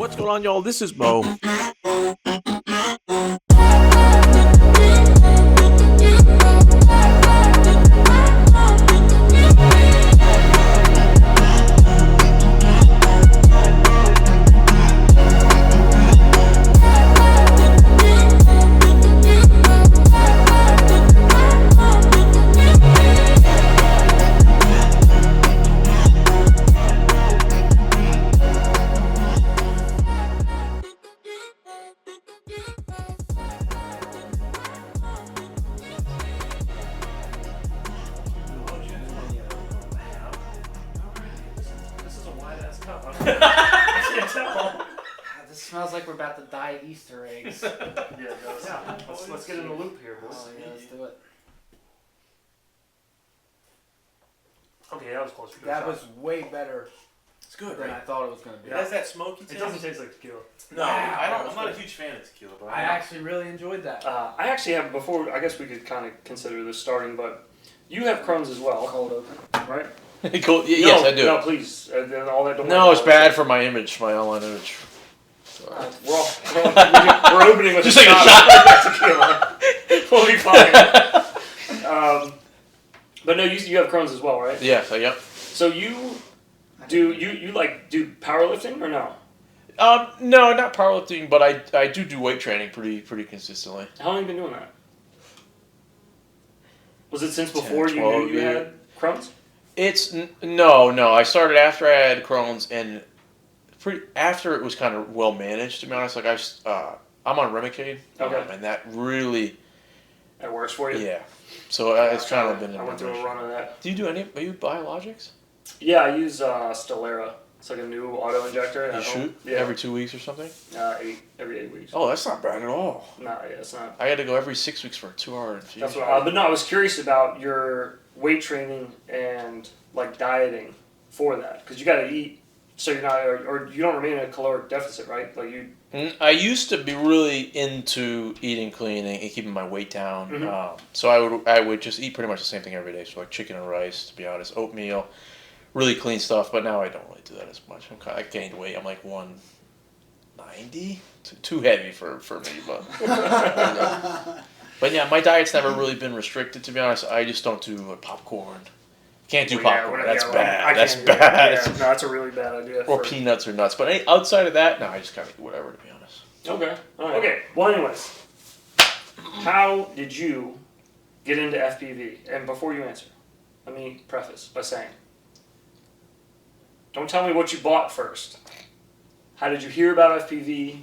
What's going on, y'all? This is Mo. This smells like we're about to die Easter eggs. Yeah, it does. Yeah. Let's get in the loop here, boys. Oh yeah, let's do it. Okay, that was close. That was way better It's good, than I right? thought it was gonna be. It has that smoky It taste. doesn't taste like tequila. No, Wow. I'm not a huge fan of tequila, but I actually really enjoyed that. I actually have, before, I guess we could kind of consider this starting, but you have Crohn's as well, Cold open. right? Cool. Yes, No, I do. No, please. Then all that don't No, worry it's about bad for my image, my online image. We're opening with Just a like a shot of tequila. We'll be fine. But no, you have Crohn's as well, right? Yes, yep. So you do powerlifting or no? No, not powerlifting, but I do weight training pretty consistently. How long have you been doing that? Was it since 10, before you 12 knew you years. had Crohn's? No. I started after I had Crohn's, and after it was kind of well managed. To be honest, like I'm on Remicade, Okay. and that really, That works for you? yeah. So it's kind of been. I went through a run of that. Do you do any? Are you biologics? Yeah, I use Stellara. It's like a new auto injector. You shoot every 2 weeks or something? Every 8 weeks. Oh, that's not bad at all. No, yeah, it's not. I had to go every 6 weeks for a 2-hour infusion. That's what. But no, I was curious about your weight training and like dieting for that, because you got to eat, so you're not, or you don't remain in a caloric deficit, right? Like you. I used to be really into eating clean and keeping my weight down. Mhm. So I would just eat pretty much the same thing every day. So like chicken and rice, to be honest, oatmeal, really clean stuff. But now I don't really do that as much. I gained weight. I'm like 190, too heavy for me. But yeah, my diet's never really been restricted. To be honest, I just don't do popcorn. Can't do popcorn. That's bad. That's bad. Yeah, no, that's a really bad idea. Or peanuts or nuts. But outside of that, no, I just kind of eat whatever, to be honest. Okay. All right. Okay. Well, anyways, how did you get into FPV? And before you answer, let me preface by saying, don't tell me what you bought first. How did you hear about FPV?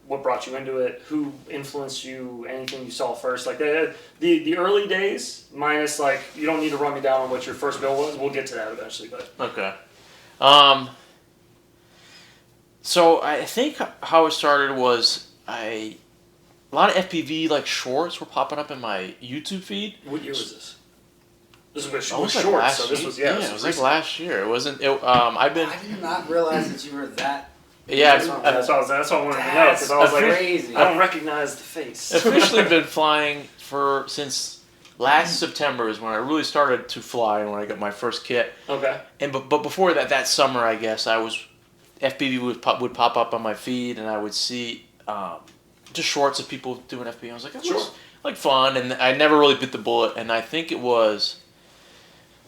What brought you into it? Who influenced you? Anything you saw first? Like the early days, minus like, you don't need to run me down on what your first bill was. We'll get to that eventually, but. Okay. So I think how it started was a lot of FPV like shorts were popping up in my YouTube feed. What year was this? This was Oh, it was like short, last so this year. was Yeah, it was like last year. It wasn't. I've been. I did not realize that you were that. Yeah, That's what I wanted to know, because I was like, crazy. I don't recognize the face. officially been flying since last September is when I really started to fly and when I got my first kit. Okay. But before that summer, I guess FPV would pop up on my feed, and I would see just shorts of people doing FPV. I was like, that looks like fun, and I never really bit the bullet. And I think it was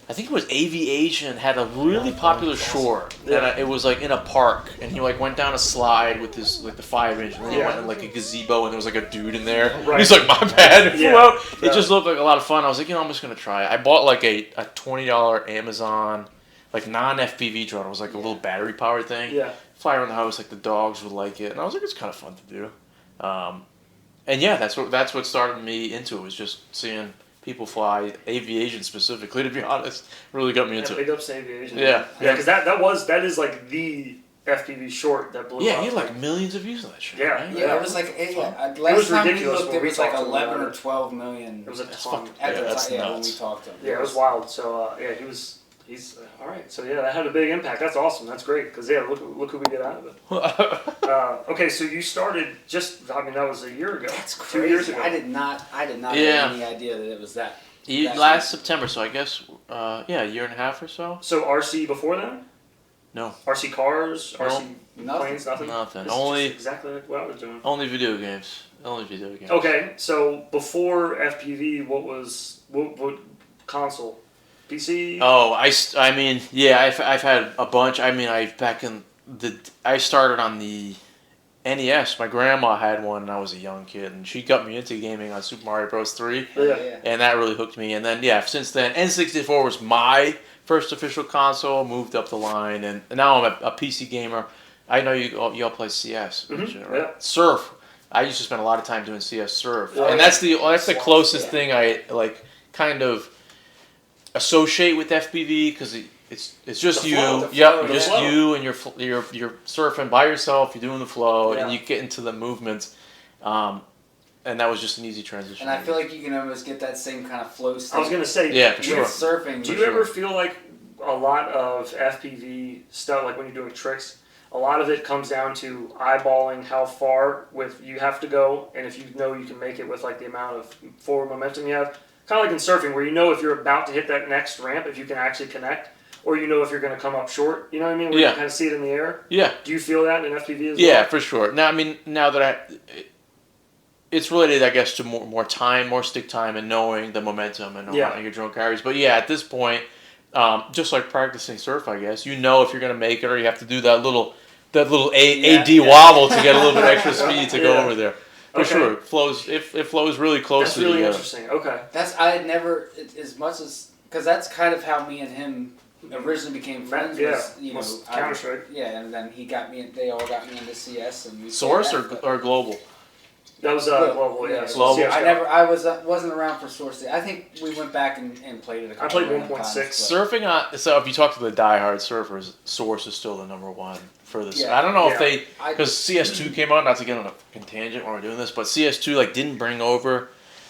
Aviation had a really popular short. Yeah. And it was like in a park, and he like went down a slide with this like the 5-inch, and then he went in like a gazebo, and there was like a dude in there. Right. He's like, my bad. It flew out. Yeah. It just looked like a lot of fun. I was like, I'm just gonna try it. I bought like a $20 Amazon like non-FPV drone. It was like a little battery powered thing. Yeah. Fly around the house, like the dogs would like it, and I was like, it's kind of fun to do. And yeah, that's what started me into it, was just seeing people fly, aviation specifically, to be honest, really got me into it. Big ups to Aviation. Yeah. Yeah, because that is like the FPV short that blew up. Yeah, he had like millions of views on that shit. Yeah. Right? Yeah, it was like last was time we ridiculous looked, when it we was like talked to him 11 about or it. 12 million. It was a That's ton. fucking- At the that's time, when nuts. we talked to him. Yeah, it was wild. So he's all right. So yeah, that had a big impact. That's awesome. That's great. Because look who we get out of it. Okay, so you started that was a year ago. That's crazy. 2 years ago. I did not Yeah. have any idea that it was that. Last September, so I guess, a year and a half or so. So RC before then? No. RC cars, No. RC planes, nothing. Nothing. This is Only just exactly like what I was doing. only video games. Only video games. Okay, so before FPV, what console? PC. Oh, I mean, yeah, I've had a bunch. I mean, I started on the NES. My grandma had one, and I was a young kid, and she got me into gaming on Super Mario Bros. 3, Yeah. and that really hooked me. And then, yeah, since then, N64 was my first official console. Moved up the line, and now I'm a PC gamer. I know you all play CS, Mhm, shit, right? yeah. Surf. I used to spend a lot of time doing CS Surf, Yeah. and that's the closest Yeah. thing I like, kind of associate with FPV because it's just The you. flow, the Yep, flow, just the flow. you, and you're surfing by yourself. You're doing the flow, Yeah. and you get into the movements. And that was just an easy transition. And I feel like you can almost get that same kind of flow state. I was gonna say. Yeah, for with sure. surfing. Do for you sure. ever feel like a lot of FPV stuff, like when you're doing tricks, a lot of it comes down to eyeballing how far you have to go, and if you know you can make it with like the amount of forward momentum you have, kind of like in surfing, where you know if you're about to hit that next ramp, if you can actually connect, or you know if you're going to come up short. You know what I mean? Where Yeah. you kind of see it in the air. Yeah, Do you feel that in FPV as yeah, well? for sure. Now, I mean, it's related, I guess, to more time, more stick time, and knowing the momentum and Yeah. how your drone carries. But yeah, at this point, just like practicing surf, I guess, you know if you're gonna make it, or you have to do that little AD Yeah. wobble to get a little bit extra speed to go Yeah. over there. For Okay. sure, it flows really That's closely really together. interesting. Okay. I had never, as much as, because that's kind of how me and him originally became friends. Yeah. Was, you know, Was I- Counter-Strike. Yeah, and then they all got me into CS and we Source played that, or global? That was But- global. Yeah. Global. CS:GO. wasn't around for Source. I think we went back and played it. I played random 1.6. times, but- Surfing on, so if you talk to the diehard surfers, Source is still the number one for this. Yeah. I don't know if Yeah. because CS2 came out, not to get on a tangent when we're doing this, but CS2 like didn't bring over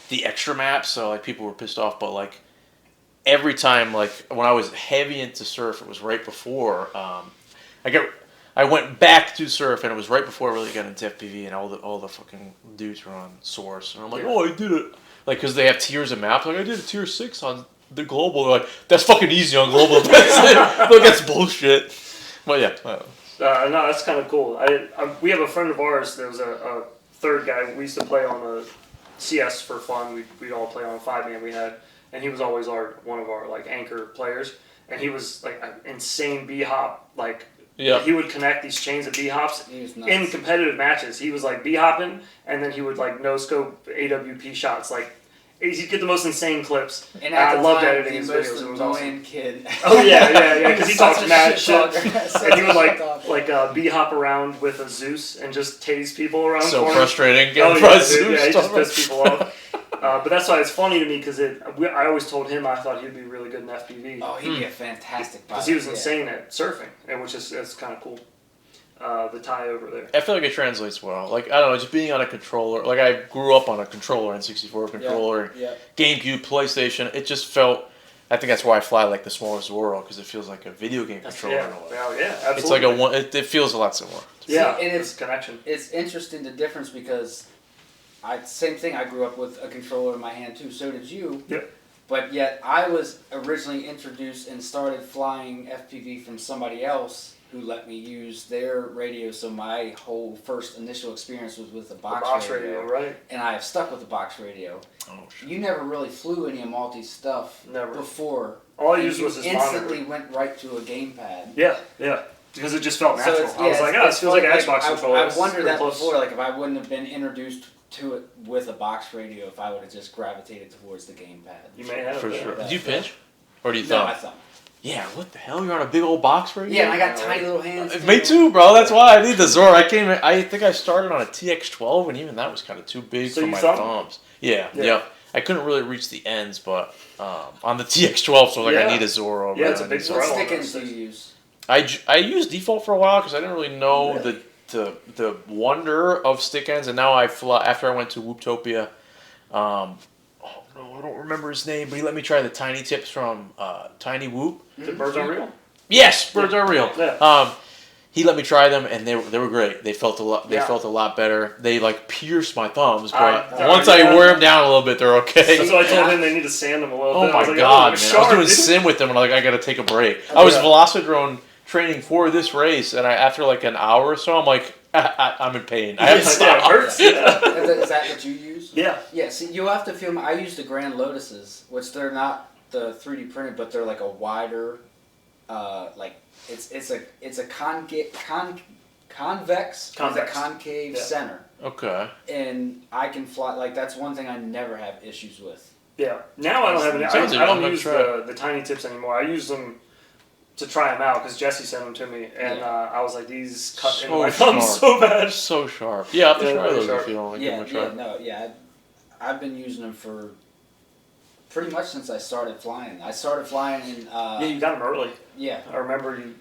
the extra maps, so like people were pissed off. But like every time, like when I was heavy into surf, it was right before I went back to surf, and it was right before I really got into FPV, and all the fucking dudes were on Source, and I'm like, Yeah. oh, I did it, like because they have tiers of maps. Like I did a tier 6 on the global. They're like, that's fucking easy on global. Like that's bullshit. But yeah. No, that's kind of cool. We have a friend of ours. There was a third guy. We used to play on a CS for fun. We'd all play on a 5-man we had, and he was always one of our like anchor players. And he was like an insane b-hop. Like Yeah. he would connect these chains of b-hops He was nuts. in competitive matches. He was like b-hopping, and then he would like no scope AWP shots. Like he'd get the most insane clips. And at I the loved time, editing the his most videos. It was annoying awesome. kid. Oh yeah, because he talks Such a mad shit. talker. And he would Such a talker. like b-hop around with a Zeus and just tase people around So corners. frustrating. Oh Getting yeah, front dude, yeah, he just stuff. pissed people off. But that's why it's funny to me because I always told him I thought he'd be really good in FPV Oh, he'd be a fantastic pilot. because he was yeah. insane at surfing, and which is that's kind of cool. The tie over there. I feel like it translates well. Like I don't know, just being on a controller. Like I grew up on a controller, N64 controller, Yeah. GameCube, PlayStation. It just felt. I think that's why I fly like the smallest world because it feels like a video game controller. Yeah, in a way. well, yeah, absolutely. It's like a one. It feels a lot similar. yeah, See, and it's connection. It's interesting the difference because same thing. I grew up with a controller in my hand too. So did you. Yep. But yet I was originally introduced and started flying FPV from somebody else who let me use their radio. So my whole first initial experience was with the box radio, right? and I have stuck with the box radio. Oh shit. You never really flew any of Malty's stuff Never. before. All I and used you was his instantly monitor. went right to a gamepad. Yeah, because it just felt So natural. it's, I was like, oh, this feels like an Xbox controller. I've This is wondered pretty that close. before, like if I wouldn't have been introduced to it with a box radio, if I would have just gravitated towards the gamepad. You may have For yeah. sure. Yeah. Did you pinch? Or do you No, thumb? I thought. Yeah, what the hell? You're on a big old box radio? Yeah, and I got tiny little hands. Me too, bro. That's why I need the Zora. I think I started on a TX12, and even that was kind of too big So for you my thumb? thumbs. Yeah, Yeah. yeah. I couldn't really reach the ends, but on the TX12, so I was like, Yeah. I need a Zora. Yeah, it's a man. big What throttle. stick ends do you use? I used default for a while because I didn't really know Really? the wonder of stick ends, and now I fly after I went to Whooptopia. Oh no, I don't remember his name, but he let me try the tiny tips from tinywhoop. The birds are real. Yes, birds are real. Yeah. He let me try them, and they were great. They felt a lot. They Yeah. felt a lot better. They like pierced my thumbs, but Once once I wear them down a little bit, they're okay. That's why I told him they need to sand them a little Oh bit. I my was like, god, oh, man! sharp, I was doing dude. sim with them, and I gotta take a break. I was Yeah. Velocidrone training for this race, and after like an hour or so, I'm like, I'm in pain. I have to Yeah, stop. it hurts. Yeah. Is that what you use? Yeah. Yeah, see, you'll have to film. I use the Grand Lotuses, which they're not the 3D printed, but they're like a wider, like it's a convex with a concave center, Okay. and I can fly. Like that's one thing I never have issues with. Yeah. Now I don't have any. Sounds I like don't I'm use gonna the tiny tips anymore. I use them to try them out because Jesse sent them to me, and I was like, these cut into my thumb so bad. So sharp. Yeah, I have to Yeah, try really those sharp. if you want to Yeah, give them a try. yeah, no, yeah. I've been using them for pretty much since I started flying. I started flying in. Yeah, you got them early. Yeah. I remember you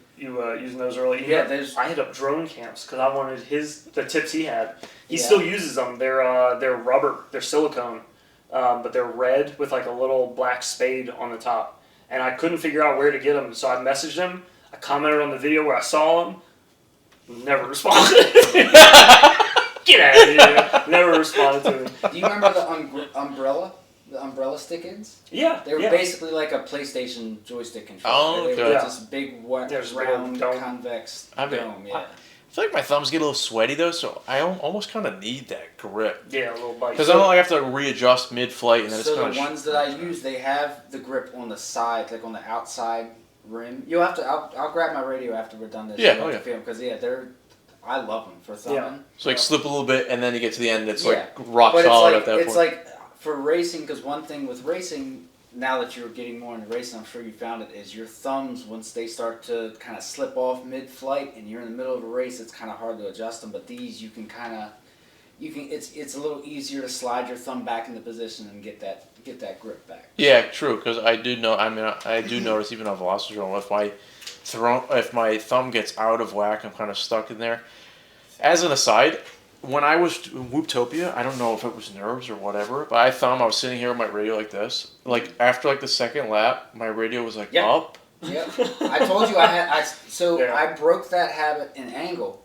using those early. Yeah, there's. I hit up drone camps because I wanted the tips he had. He Yeah. still uses them. They're rubber. They're silicone, but they're red with like a little black spade on the top. And I couldn't figure out where to get them, so I messaged him. I commented on the video where I saw him. Never responded. Get out of here. Never responded to him. Do you remember the umbrella? The umbrella stick-ins? Yeah. They were basically like a PlayStation joystick controller. Oh, They okay. were Yeah. just big, There's a round, dome. convex I mean, dome. Yeah. I feel like my thumbs get a little sweaty though, so I almost kind of need that grip. Yeah, a little bite. Because I don't like have to readjust mid-flight and then it's So kind the ones that I use, they have the grip on the side, like on the outside rim. You'll have to. I'll grab my radio after we're done this. Yeah, to film because I love them for thumbing. Yeah. So like slip a little bit and then you get to the end, it's like Yeah. rock But solid it's at that like point. it's like for racing, because one thing with racing, now that you're getting more into racing, I'm sure you found it, is your thumbs, once they start to kind of slip off mid-flight and you're in the middle of a race, it's kind of hard to adjust them. But these, you can it's a little easier to slide your thumb back into position and get that grip back. Yeah, true. Because I do know. I mean, I do notice even on Velocitron, if my thumb gets out of whack, I'm kind of stuck in there. As an aside, when I was in Whooptopia, I don't know if it was nerves or whatever, but I was sitting here with my radio like this. Like after like the second lap, my radio was like up. Yep. I told you I broke that habit in angle.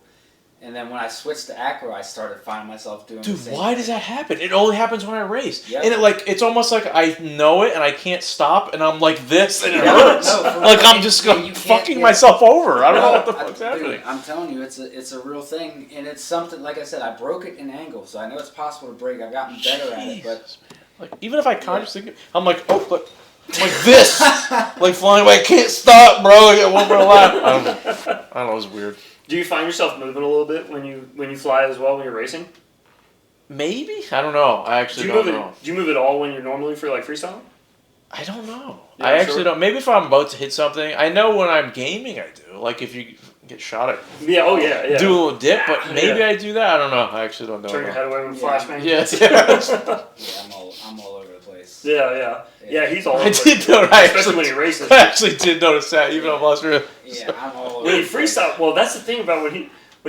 And then when I switched to acro, I started finding myself doing the Dude, same why thing. does that happen? It only happens when I race. Yep. And it's almost like I know it and I can't stop and I'm like this and it No, hurts. no, for Like real. I'm just You can't fucking get- myself over. I don't know what the Dude, fuck's happening. I'm telling you, it's a real thing, and it's something. Like I said, I broke it in angle, so I know it's possible to break. I've gotten better at it, but Jesus, man. Like even if I consciously, I'm like, oh, look, I'm like this, like flying away. I can't stop, bro. I got one more lap. I don't know. It's weird. Do you find yourself moving a little bit when you fly as well when you're racing? Maybe I don't know. I actually don't know. Do you move it all when you're normally for like freestyle? I don't know. Yeah, I actually sure. don't. Maybe if I'm about to hit something, I know when I'm gaming, I do. Like if you get shot at, Yeah. Oh yeah. do a little dip. But maybe Yeah. I do that. I don't know. I actually don't know. Turn your head away when Yeah. flashbang. Yes. yeah, I'm all over the place. Yeah. He's all. I over did it, know. I especially when he races. I actually did notice that, even on Australia. Yeah, I'm all over. When he the place. freestyle, well, that's the thing about when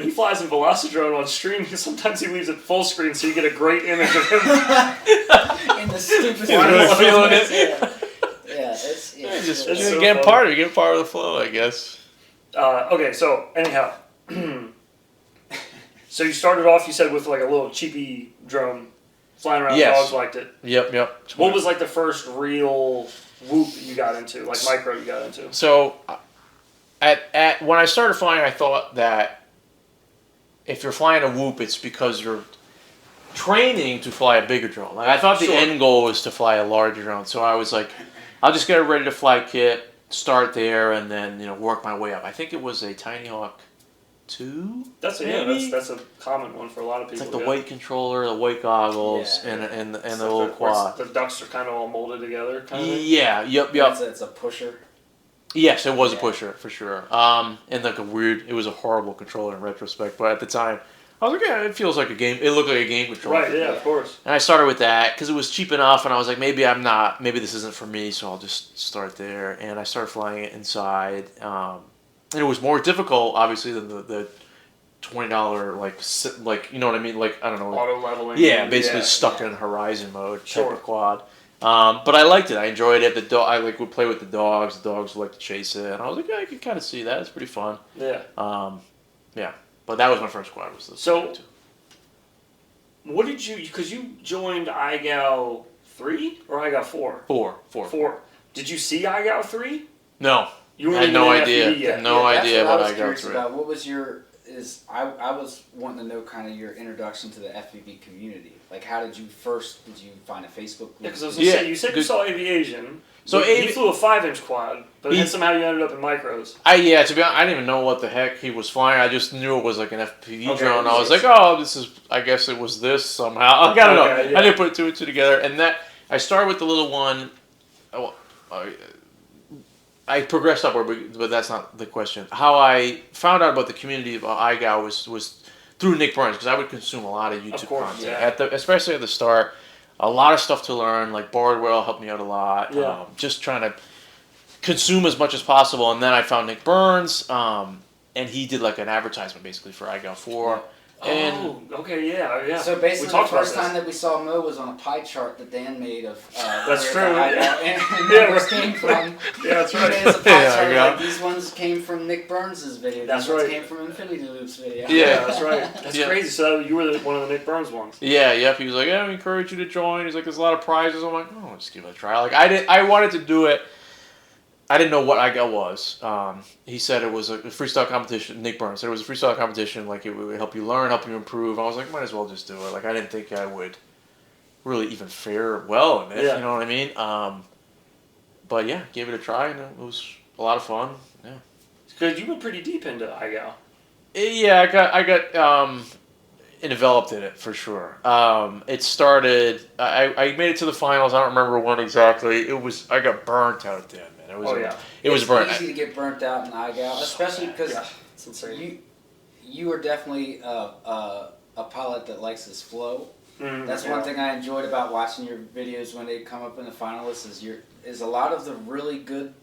he flies in Velocidrone on stream. Sometimes he leaves it full screen, so you get a great image of him. in the stupid. He's really feeling it. Yeah, it's Just It's you're so getting funny. you're getting part of the flow, I guess. Okay, so anyhow, so you started off, you said, with like a little cheapy drone, flying around. Yes. Dogs liked it. Yep. What was like the first real whoop you got into, like micro you got into? So, at when I started flying, I thought that if you're flying a whoop, it's because you're training to fly a bigger drone. Like I thought the Sure. end goal was to fly a larger drone. So I was like, I'll just get a ready to fly kit, start there, and then work my way up. I think it was a Tiny Hawk 2. That's maybe? that's a common one for a lot of people. It's like the white controller, the white goggles, Yeah. and the It's little like where quad. the ducks are kind of all molded together. Kind of thing. Yeah. Yep. It's a pusher. Yes, it was a Yeah. pusher for sure. And like it was a horrible controller in retrospect. But at the time, I was like, yeah, it feels like a game. It looked like a game controller. Right. Yeah. Of course. And I started with that because it was cheap enough, and I was like, maybe this isn't for me, so I'll just start there. And I started flying it inside, and it was more difficult, obviously, than the $20 like you know what I mean, like I don't know, Auto leveling. yeah, basically Yeah. stuck in horizon mode type Sure. of quad. But I liked it. I enjoyed it. I would play with the dogs. The dogs would like to chase it, and I was like, yeah, I could kind of see that. It's pretty fun. Yeah. Yeah. But that was my first quad. Was the So, what did you? Because you joined IGAL 3 or IGAL 4? 4. 4. Did you see IGAL 3? No. You I weren't had no even in idea. FPV yet. No idea what what I was I go curious through. about. What was your I was wanting to know kind of your introduction to the FPV community. Like, how did you find a Facebook group? Yeah, because I was gonna say, you said you saw Aviation. So he flew a 5-inch quad, but then somehow you ended up in micros. Yeah, to be honest, I didn't even know what the heck he was flying. I just knew it was like an FPV drone. I was like, oh, this is. I guess it was this somehow. I don't know. Yeah. I didn't put two and two together, and that I started with the little one. I progressed upward, but that's not the question. How I found out about the community of iGal was through Nick Burns, because I would consume a lot of YouTube content, especially at the start. A lot of stuff to learn, like Bardwell helped me out a lot. Yeah. Just trying to consume as much as possible, and then I found Nick Burns, and he did like an advertisement basically for iGal 4. Yeah. And okay, yeah. So basically, the first time that we saw Mo was on a pie chart that Dan made of that's where true. and numbers came from. Yeah, that's right. He made us a pie chart, like, these ones came from Nick Burns' video. That's these right. ones came from Infinity Loop's video. Yeah, that's right. That's crazy. So you were one of the Nick Burns ones. Yeah, yep. He was like, "Yeah, I encourage you to join." He's like, "There's a lot of prizes." I'm like, "Oh, let's give it a try." Like I wanted to do it. I didn't know what iGal was. He said it was a freestyle competition. Nick Burns said it was a freestyle competition. Like, it would help you learn, help you improve. I was like, might as well just do it. Like, I didn't think I would really even fare well in it. You know what I mean? But yeah, gave it a try, and it was a lot of fun. Yeah. Because you went pretty deep into iGal. Yeah, I got enveloped in it for sure. It started. I made it to the finals. I don't remember when exactly. I got burnt out then, man. It was. It was burnt. It's easy to get burnt out in iGal, especially because it's insane. You are definitely a pilot that likes his flow. That's one thing I enjoyed about watching your videos when they come up in the finalists. Is a lot of the really good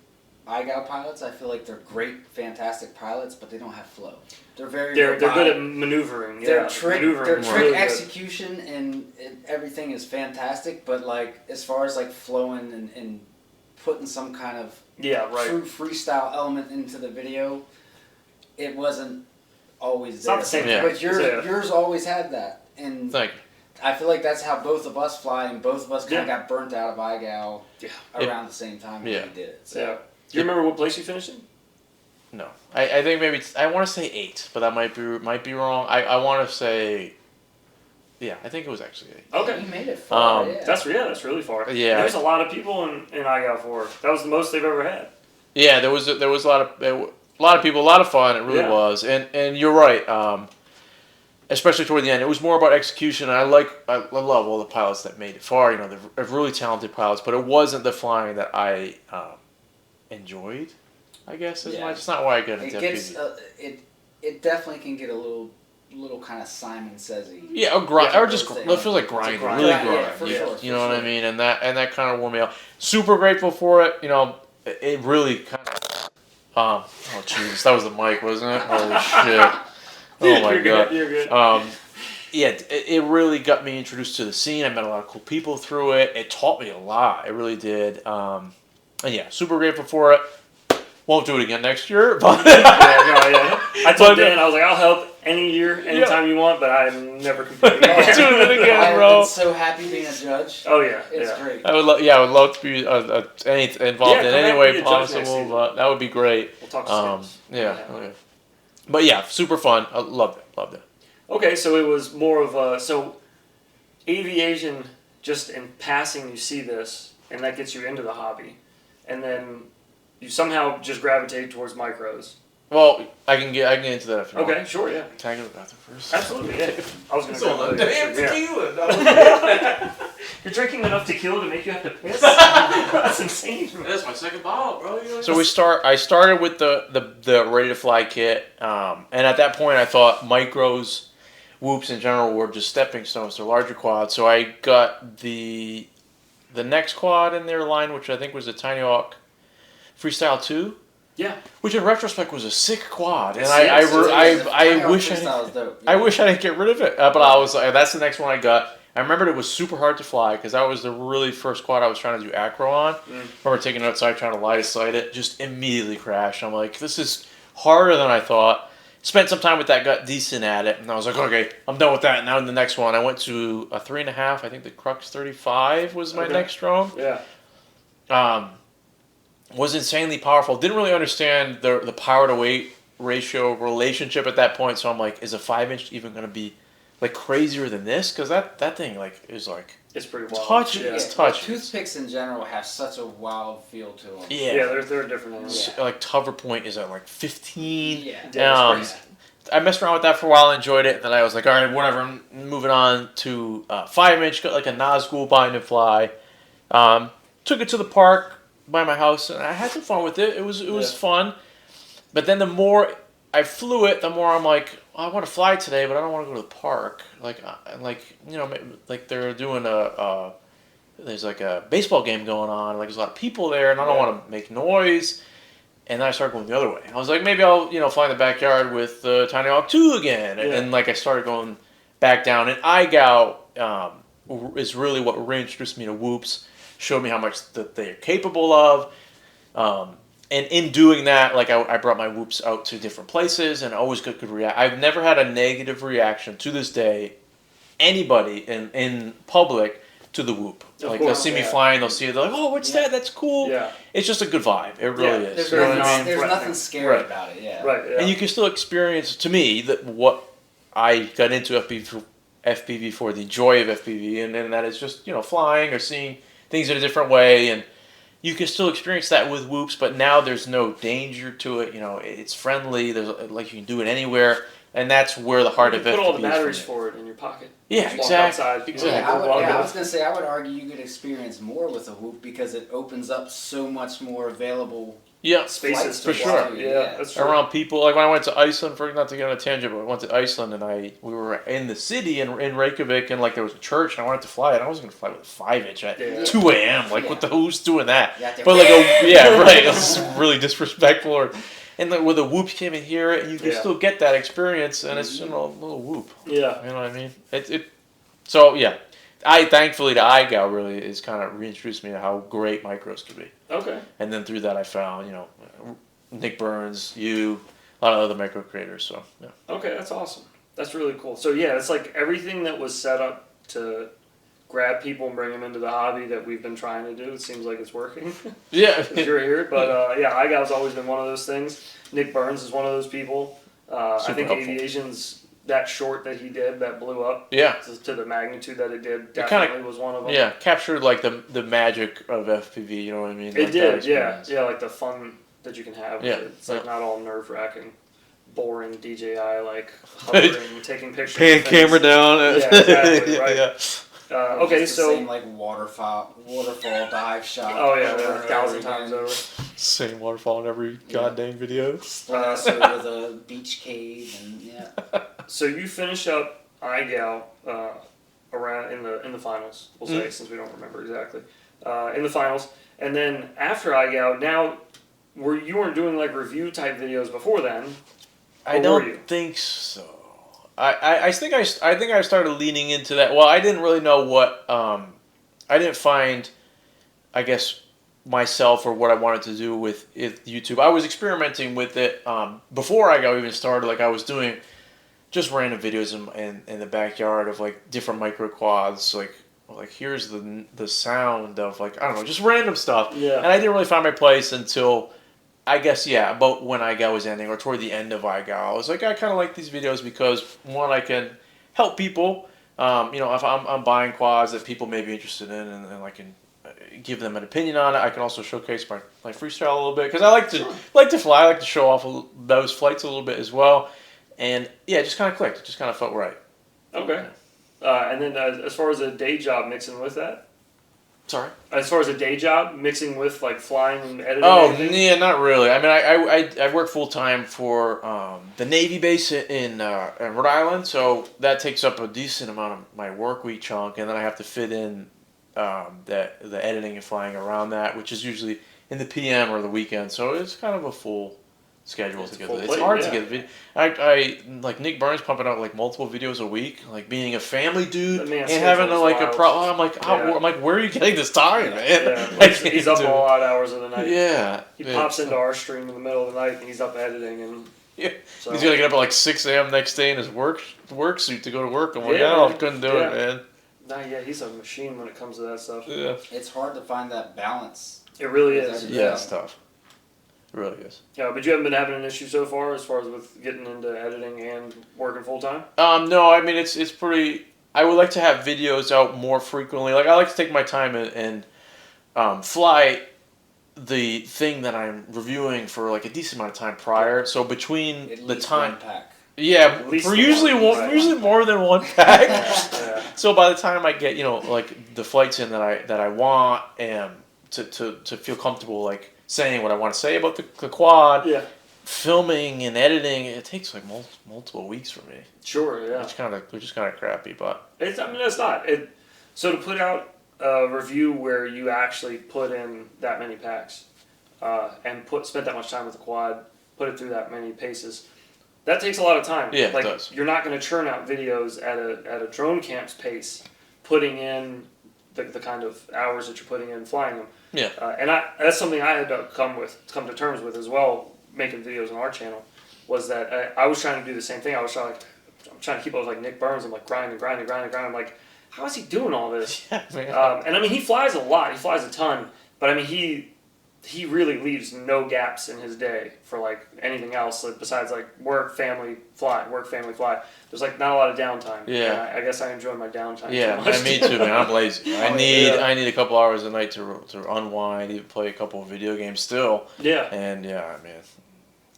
iGal pilots. I feel like they're great, fantastic pilots, but they don't have flow. They're good at maneuvering. Their trick execution and everything is fantastic, but like as far as like flowing and putting some kind of true freestyle element into the video, it wasn't always there. It's not the same. But yours always had that, and thank you. I feel like that's how both of us fly, and both of us kind of got burnt out of iGal around the same time when we did it. So. Do you remember what place you finished in? No, I think maybe I want to say 8, but that might be wrong. I want to say, I think it was actually 8. Okay, you made it far. That's really far. Yeah, there's a lot of people in iGal 4. That was the most they've ever had. Yeah, there was a lot of people, a lot of fun. It really was, and you're right. Especially toward the end, it was more about execution. I love all the pilots that made it far. You know, they're really talented pilots, but it wasn't the flying that I enjoyed, I guess, as much. It's not why I got into FPV. It definitely can get a little kind of Simon Says-y. Yeah, or just it feels like grinding, really grind. Yeah, for sure. You know what I mean? And that kind of wore me out. Super grateful for it. You know, it really kind of. Oh Jesus, that was the mic, wasn't it? Holy shit! Oh my God. You're good. It really got me introduced to the scene. I met a lot of cool people through it. It taught me a lot. It really did. And yeah, super grateful for it. Won't do it again next year, but I told Dan, I was like, I'll help any year, anytime you want, but I'm never competing. Doing it again, bro. I'm so happy being a judge. Oh yeah, it's great. I would love to be involved in any way possible, but that would be great. We'll talk skills. Okay. But yeah, super fun. I loved it. Okay, so it was more of aviation. Just in passing, you see this, and that gets you into the hobby. And then you somehow just gravitate towards micros. Well, I can get into that if you want. Okay, sure, yeah. Can I go to the bathroom first? Absolutely, yeah. I was going to go. Damn tequila. You're drinking enough tequila to make you have to piss? That's insane. That's my second bottle, bro. So I started with the Ready to Fly kit, and at that point I thought micros, whoops in general, were just stepping stones to larger quads. So I got the next quad in their line, which I think was a tinywhoop Freestyle 2. Yeah. Which in retrospect was a sick quad, and I wish I didn't get rid of it. But I was like, that's the next one I got. I remembered it was super hard to fly because that was the really first quad I was trying to do acro on. I remember taking it outside trying to lie to sight it, just immediately crashed. I'm like, this is harder than I thought. Spent some time with that, got decent at it, and I was like, okay, I'm done with that. Now in the next one, I went to a 3.5. I think the Crux 35 was my next drone. Yeah. was insanely powerful. Didn't really understand the power to weight ratio relationship at that point. So I'm like, is a 5-inch even going to be like crazier than this? Because that thing like is like It's pretty wild. touch. Yeah. It's touch. Toothpicks in general have such a wild feel to them. Yeah, they're different animals. Yeah. Like hover point is at like 15. Yeah. Yeah, it's I messed around with that for a while, enjoyed it, and then I was like, all right, whatever. I'm moving on to 5-inch, got like a Nazgul bind and fly. Took it to the park by my house, and I had some fun with it. It was fun. But then the more I flew it, the more I'm like, oh, I want to fly today, but I don't want to go to the park. Like like they're doing there's like a baseball game going on. Like there's a lot of people there, and I don't want to make noise. And then I started going the other way. I was like, maybe I'll fly in the backyard with Tiny Hawk 2 again. And like I started going back down. And iGao is really what reintroduced me to whoops, showed me how much that they are capable of. And in doing that, like I brought my whoops out to different places and always got good reaction. I've never had a negative reaction to this day, anybody in public, to the whoop. Like they'll see me flying, they'll see it, they're like, oh, what's that? That's cool. Yeah. It's just a good vibe. It really is. There's nothing scary about it. Yeah. Right. Yeah. And you can still experience, to me, that what I got into FPV for, the joy of FPV, and that is just flying or seeing things in a different way, and you can still experience that with whoops. But now there's no danger to it. It's friendly. There's like you can do it anywhere. And that's where the heart of it is. Put all the batteries for it in your pocket. Yeah, Just walk outside. Exactly. I was gonna say I would argue you could experience more with a whoop because it opens up so much more available spaces for sure. Yeah, that's true. Around people, like when I went to Iceland, for not to get on a tangent, but I went to Iceland and we were in the city in Reykjavik, and like there was a church, and I wanted to fly it. I was gonna fly with a 5-inch at 2 a.m. Like, what the who's doing that? But like, right, it was really disrespectful. And then with the whoop, you can't even hear it, and you can still get that experience, and it's a little whoop. Yeah, you know what I mean. So yeah, thankfully the iGao really is kind of reintroduced me to how great micros could be. Okay. And then through that I found Nick Burns, a lot of other micro creators. So yeah. Okay, that's awesome. That's really cool. So yeah, it's like everything that was set up to grab people and bring them into the hobby that we've been trying to do. It seems like it's working. Yeah. Because you're here. But iGao's always been one of those things. Nick Burns is one of those people. I think helpful. Aviation's that short that he did that blew up. Yeah. To the magnitude that it did, definitely was one of them. Yeah, captured like the magic of FPV. You know what I mean? It did. Yeah, like the fun that you can have. Yeah. It's like not all nerve wracking, boring DJI like hovering, taking pictures. Pan camera down. Yeah, exactly. Right. Yeah. Okay, so same like waterfall dive shot. Oh yeah, 1,000 times over. Same waterfall in every goddamn video. Splash with a beach cave and So you finish up iGao around in the finals. We'll say since we don't remember exactly in the finals, and then after iGao, now you weren't doing like review type videos before then. I don't think so. I think I started leaning into that. Well, I didn't really know what I didn't find, I guess, myself or what I wanted to do with YouTube. I was experimenting with it before I even started. Like I was doing just random videos in the backyard of like different micro quads. Like here's the sound of like I don't know, just random stuff. Yeah. And I didn't really find my place until, I guess, about when iGao was ending, or toward the end of iGao. I was like, I kind of like these videos because, one, I can help people. If I'm buying quads that people may be interested in, and I can give them an opinion on it. I can also showcase my freestyle a little bit, because I like to fly. I like to show off those flights a little bit as well. And, yeah, it just kind of clicked. It just kind of felt right. Okay. And then as far as a day job mixing with that? Sorry? As far as a day job, mixing with like flying and editing? Oh, yeah, not really. I mean, I work full-time for the Navy base in Rhode Island, so that takes up a decent amount of my work week chunk, and then I have to fit in the editing and flying around that, which is usually in the PM or the weekend, so it's kind of a full schedule together. It's hard to get a video. I like Nick Burns pumping out like multiple videos a week, like being a family dude and having a problem. I'm like, where are you getting this time, man? Yeah. He's up all odd hours of the night. Yeah, he pops into our stream in the middle of the night and he's up editing and. Yeah, so. He's gonna get up at like 6 a.m. next day in his work suit to go to work. I'm like, I couldn't do it, man. Nah, yeah, he's a machine when it comes to that stuff. Yeah, it's hard to find that balance It really is. Yeah, it's tough. It really is. Yeah, but you haven't been having an issue so far as with getting into editing and working full time? No, I mean it's pretty. I would like to have videos out more frequently. Like I like to take my time and fly the thing that I'm reviewing for like a decent amount of time prior. So between At the least time, one pack. yeah, At least for one, usually right. usually more than one pack. Yeah. So by the time I get like the flights in that I want and to feel comfortable like saying what I want to say about the quad, Yeah. filming and editing, it takes like multiple weeks for me. Sure. Yeah. Which is kind of crappy, but It's. I mean, it's not. So to put out a review where you actually put in that many packs, and spent that much time with the quad, put it through that many paces, that takes a lot of time. Yeah, like, it does. You're not going to churn out videos at a drone camp's pace, putting in the kind of hours that you're putting in flying them. yeah, And that's something I had to come to terms with as well, making videos on our channel, was that I was trying to do the same thing. I'm trying to keep up with like Nick Burns. I'm like grinding. I'm like, how is he doing all this? yeah, man. And I mean, he flies a lot. He flies a ton. But I mean, he really leaves no gaps in his day for like anything else besides like work, family, fly. Work, family, fly. There's like not a lot of downtime. Yeah. And I guess I enjoy my downtime. Yeah, too much. and me too, man. I'm lazy. I need a couple hours a night to unwind, even play a couple of video games still. Yeah. And yeah, man.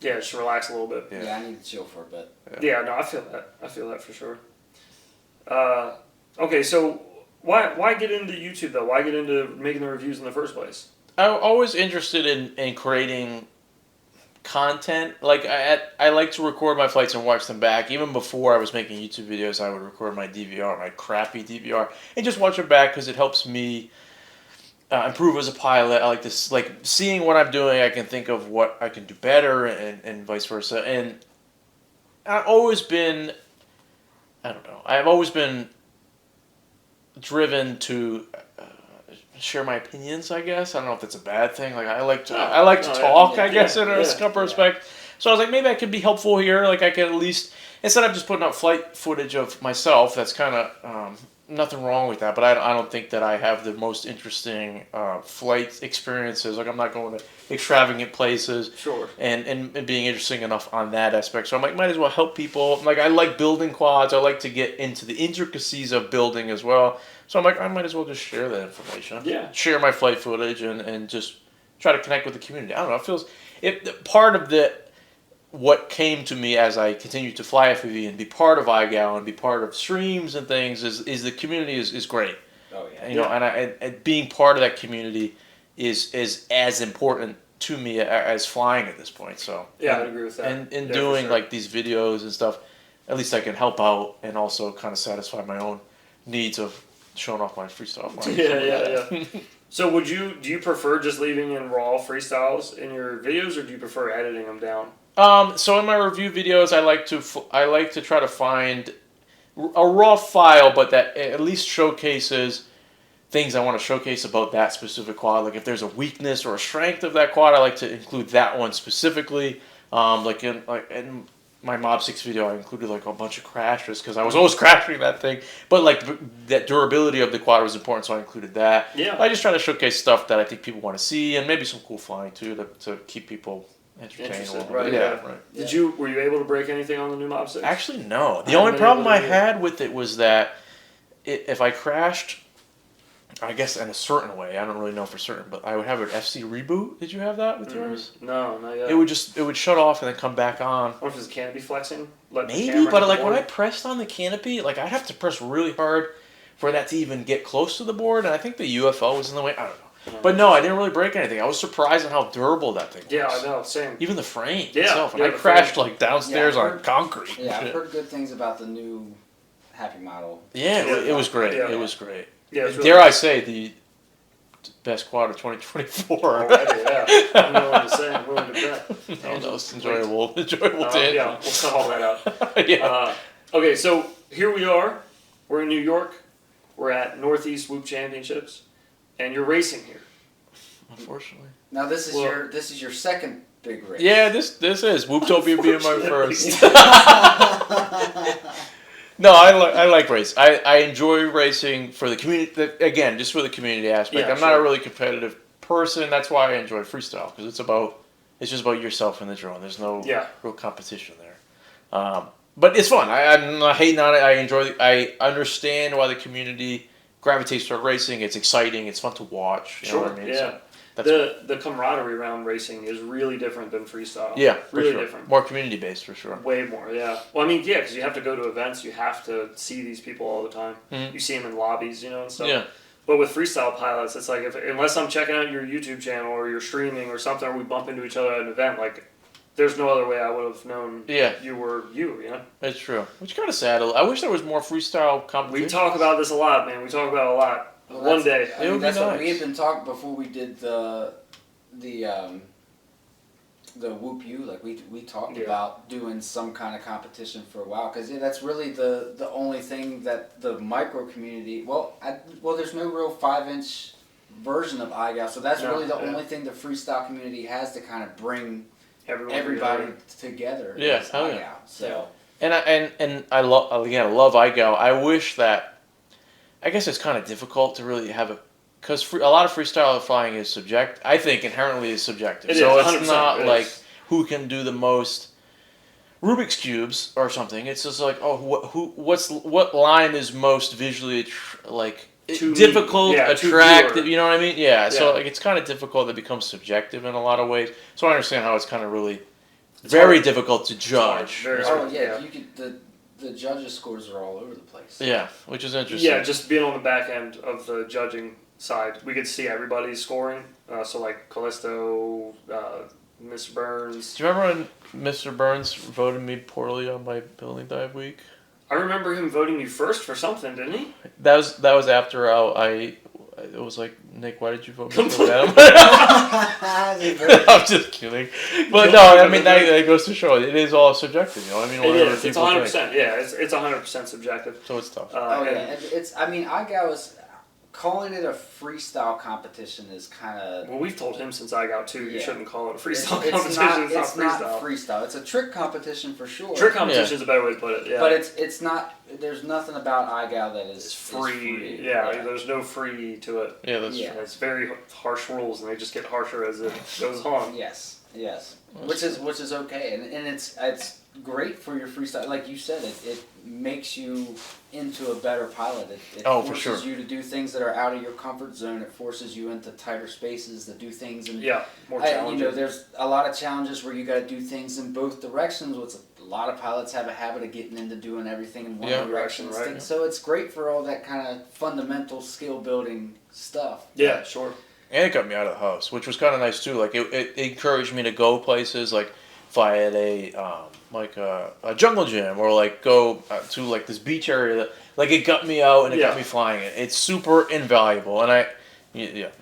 Yeah, just relax a little bit. Yeah. Yeah, I need to chill for a bit. Yeah, no, I feel that. I feel that for sure. Okay, so why get into YouTube though? Why get into making the reviews in the first place? I'm always interested in creating content. Like I like to record my flights and watch them back. Even before I was making YouTube videos, I would record my DVR, my crappy DVR, and just watch it back because it helps me improve as a pilot. I like this, like seeing what I'm doing. I can think of what I can do better, and vice versa. And I've always been, I don't know. I've always been driven to share my opinions. I guess I don't know if that's a bad thing. Like I like to talk. yeah, I guess in a yeah, respect. So I was like, maybe I could be helpful here. Like I could at least, instead of just putting out flight footage of myself. That's kind of nothing wrong with that. But I don't think that I have the most interesting flight experiences. Like I'm not going to extravagant places. Sure. And being interesting enough on that aspect. So I'm like, might as well help people. Like I like building quads. I like to get into the intricacies of building as well. So I'm like, I might as well just share that information. Yeah. Share my flight footage and just try to connect with the community. I don't know. It feels part of what came to me as I continue to fly FPV and be part of iGal and be part of streams and things is the community is great. Oh yeah. You know, and being part of that community is as important to me as flying at this point. So Yeah, I would agree with that. And Yeah, doing for sure. like these videos and stuff, at least I can help out and also kind of satisfy my own needs of showing off my freestyle flying. Yeah. So do you prefer just leaving in raw freestyles in your videos, or do you prefer editing them down? So in my review videos, I like to try to find a raw file, but that at least showcases things I want to showcase about that specific quad. Like if there's a weakness or a strength of that quad, I like to include that one specifically. Like in my Mob 6 video, I included like a bunch of crashes because I was always crashing that thing. But like that durability of the quad was important, so I included that. Yeah. I just try to showcase stuff that I think people want to see, and maybe some cool flying too to keep people entertained. Interested, a little right, bit. yeah. Right. Were you able to break anything on the new Mob 6? Actually, no. The I only haven't been problem able I to do had with it was that if I crashed, I guess in a certain way, I don't really know for certain, but I would have an FC reboot. Did you have that with yours? No, not yet. It would shut off and then come back on. I wonder if it's canopy flexing. Let the Maybe, camera but hit like the when I board. pressed on the canopy, like I'd have to press really hard for that to even get close to the board, and I think the UFO was in the way. I don't know. But no, I didn't really break anything. I was surprised at how durable that thing was. Yeah, I know. Same. Even the frame Yeah, itself. And yeah, I the crashed frame. like downstairs Yeah, I've on heard- concrete. Yeah, I've Shit. heard good things about the new Happy model. Yeah, it was great. Yeah. It was great. Yeah, it's really Dare I say the best quad of 2024? Already, yeah. I'm willing to say. I'm willing to bet. No, no, it's enjoyable to Yeah, we'll cut all that out. Yeah. Okay, so here we are. We're in New York. We're at Northeast Whoop Championships, and you're racing here. Unfortunately. Now this is Well- your second big race. Yeah, this is Whooptopia being my first. No, I like racing. I enjoy racing for the community. Again, just for the community aspect. Yeah, I'm not a sure. really competitive person, that's why I enjoy freestyle, because it's just about yourself and the drone. There's no real competition there. But it's fun. I'm not hating on it. I understand why the community gravitates toward racing. It's exciting. It's fun to watch. You know what I mean? Yeah. So the camaraderie around racing is really different than freestyle. Yeah, really sure. different. More community based for sure. Way more, yeah. Well, I mean, yeah, because you have to go to events. You have to see these people all the time. Mm-hmm. You see them in lobbies, you know, and stuff. Yeah. But with freestyle pilots, it's like unless I'm checking out your YouTube channel or you're streaming or something, or we bump into each other at an event, like there's no other way I would have known you were you, you know? It's true. Which is kind of sad. I wish there was more freestyle competition. We talk about this a lot, man. We talk about it a lot. Well, One day. I mean, that's what we had been talking before we did the weBLEEDfpv. Like we talked about doing some kind of competition for a while, because that's really the only thing that the micro community. Well, there's no real 5-inch version of iGal, so that's really the only thing the freestyle community has to kind of bring everybody together. Yeah, hell yeah. So and I love iGal. I wish that. I guess it's kind of difficult to really have because a lot of freestyle flying is subjective. I think inherently is subjective. It's not like who can do the most Rubik's cubes or something. It's just like what line is most visually difficult, attractive. You know what I mean? Yeah. So like it's kind of difficult. It becomes subjective in a lot of ways. So I understand how it's kind of really very difficult to judge. You could the judges' scores are all over the place. Yeah, which is interesting. Yeah, just being on the back end of the judging side, we could see everybody's scoring. So like Callisto, Mr. Burns. Do you remember when Mr. Burns voted me poorly on my building dive week? I remember him voting you first for something, didn't he? That was after it was like, Nick, why did you vote me for that? I'm just kidding. But no, I mean, that goes to show it is all subjective, you know what I mean? It is. It's 100%. Yeah, it's 100% subjective. So it's tough. iGal is, calling it a freestyle competition is kind of... Well, we've told him since I got too, you shouldn't call it a freestyle competition. It's not freestyle. It's a trick competition for sure. Trick competition is a better way to put it, yeah. But it's not... There's nothing about iGal that is free. Yeah, there's no free to it. Yeah, that's true. It's very harsh rules, and they just get harsher as it goes on. Yes. Which is okay, and it's great for your freestyle. Like you said, it makes you into a better pilot. It forces you to do things that are out of your comfort zone. It forces you into tighter spaces to do things. And more challenging. There's a lot of challenges where you got to do things in both directions. A lot of pilots have a habit of getting into doing everything in one direction. Right. So it's great for all that kind of fundamental skill building stuff. Yeah, sure. And it got me out of the house, which was kind of nice too. Like it encouraged me to go places, like fly at a jungle gym, or like go to like this beach area. That, like it got me out and it got me flying it. It's super invaluable, and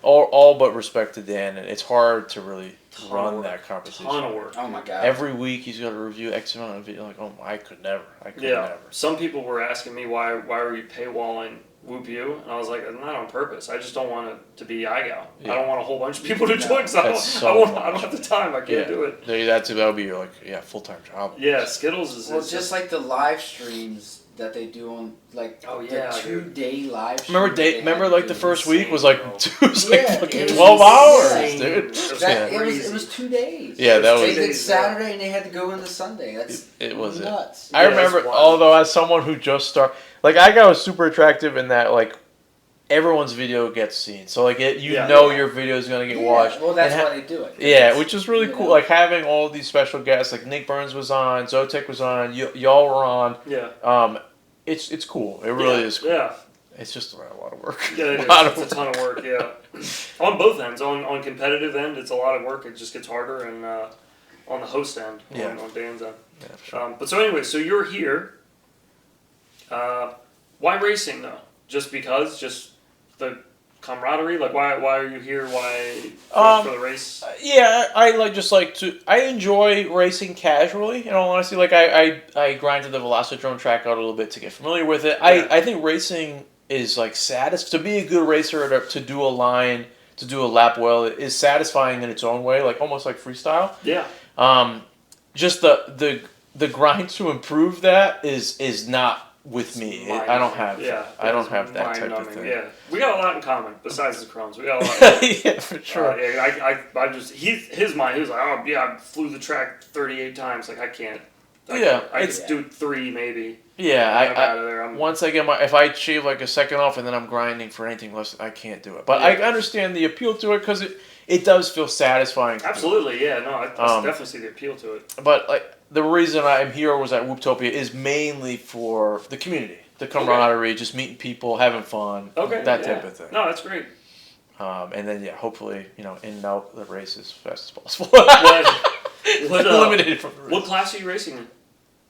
all but respect to Dan. And it's hard to really run that competition. Ton of work. Oh my god! Every week he's got to review X amount of video. Like, I could never. Some people were asking me why were you paywalling weBLEEDfpv, and I was like, not on purpose. I just don't want it to be iGal. I don't want a whole bunch of people to join. So I don't have the time. I can't do it. That would be your full time job. Yeah, Skittles is just like the live streams that they do on the 2-day live stream. Remember like the first week was like fucking 12 hours, dude. It was 2 days. Yeah, that was. They did Saturday and they had to go into Sunday. It was nuts. I remember, although as someone who just started, like iGal was super attractive in that like everyone's video gets seen, so like your video is gonna get watched. Well, that's why they do it. Yeah, which is really cool. Like having all these special guests, like Nick Burns was on, Zotek was on, y'all were on. Yeah. It's cool. It really is cool. Yeah. It's just a lot of work. Yeah, it is. It's a ton of work. Yeah. On both ends, on competitive end, it's a lot of work. It just gets harder, and on the host end, on Dan's end. Yeah, sure. But so anyway, so you're here. Why racing though? Just because? Just the camaraderie? Like why are you here? Why for the race? I enjoy racing casually, in all honesty. Like I grinded the Velocidrome track out a little bit to get familiar with it. Yeah. I think racing is like to be a good racer, to do a line, to do a lap well, is satisfying in its own way, like almost like freestyle. Yeah. Just the grind to improve that is not with me. Mind I don't numbing. have. Yeah, I don't it's have that mind type of numbing. thing. Yeah, we got a lot in common besides the crumbs. We got a lot. Yeah, for sure. I just his mind. He was like, oh yeah, I flew the track 38 times. Like I can't. I could do 3 maybe. Yeah, I'm out of there. Once I get if I shave like a second off and then I'm grinding for anything less, I can't do it. But I understand the appeal to it because it does feel satisfying. Absolutely, yeah. No, I definitely see the appeal to it. But like the reason I'm here was at Whooptopia is mainly for the community, the camaraderie, just meeting people, having fun, that type of thing. No, that's great. And then hopefully in and out the race as fast as possible. Eliminated from the race. What class are you racing in?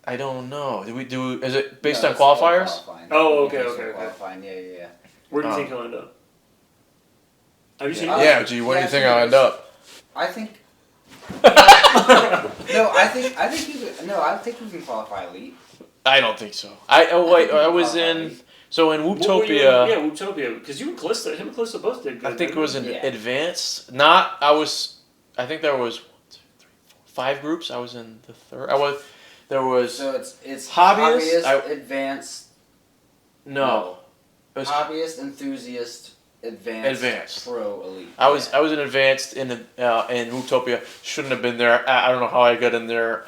I don't know. Is it based on qualifiers? Oh, okay. Qualifying, yeah. Where do you think he'll end up? Have you seen it? Yeah, gee, where do you think I'll end up? I think. I think you can qualify elite. I don't think so. I was in Whooptopia. Whooptopia. Because you and Calista, him and Calista both did good. I think it was in advanced. I think there was 1, 2, 3, 4, 5 groups. I was in the third. There was. So it's hobbyist, advanced. No. It was hobbyist, enthusiast, advanced, pro, elite. I was in advanced in Whooptopia. Shouldn't have been there. I don't know how I got in there.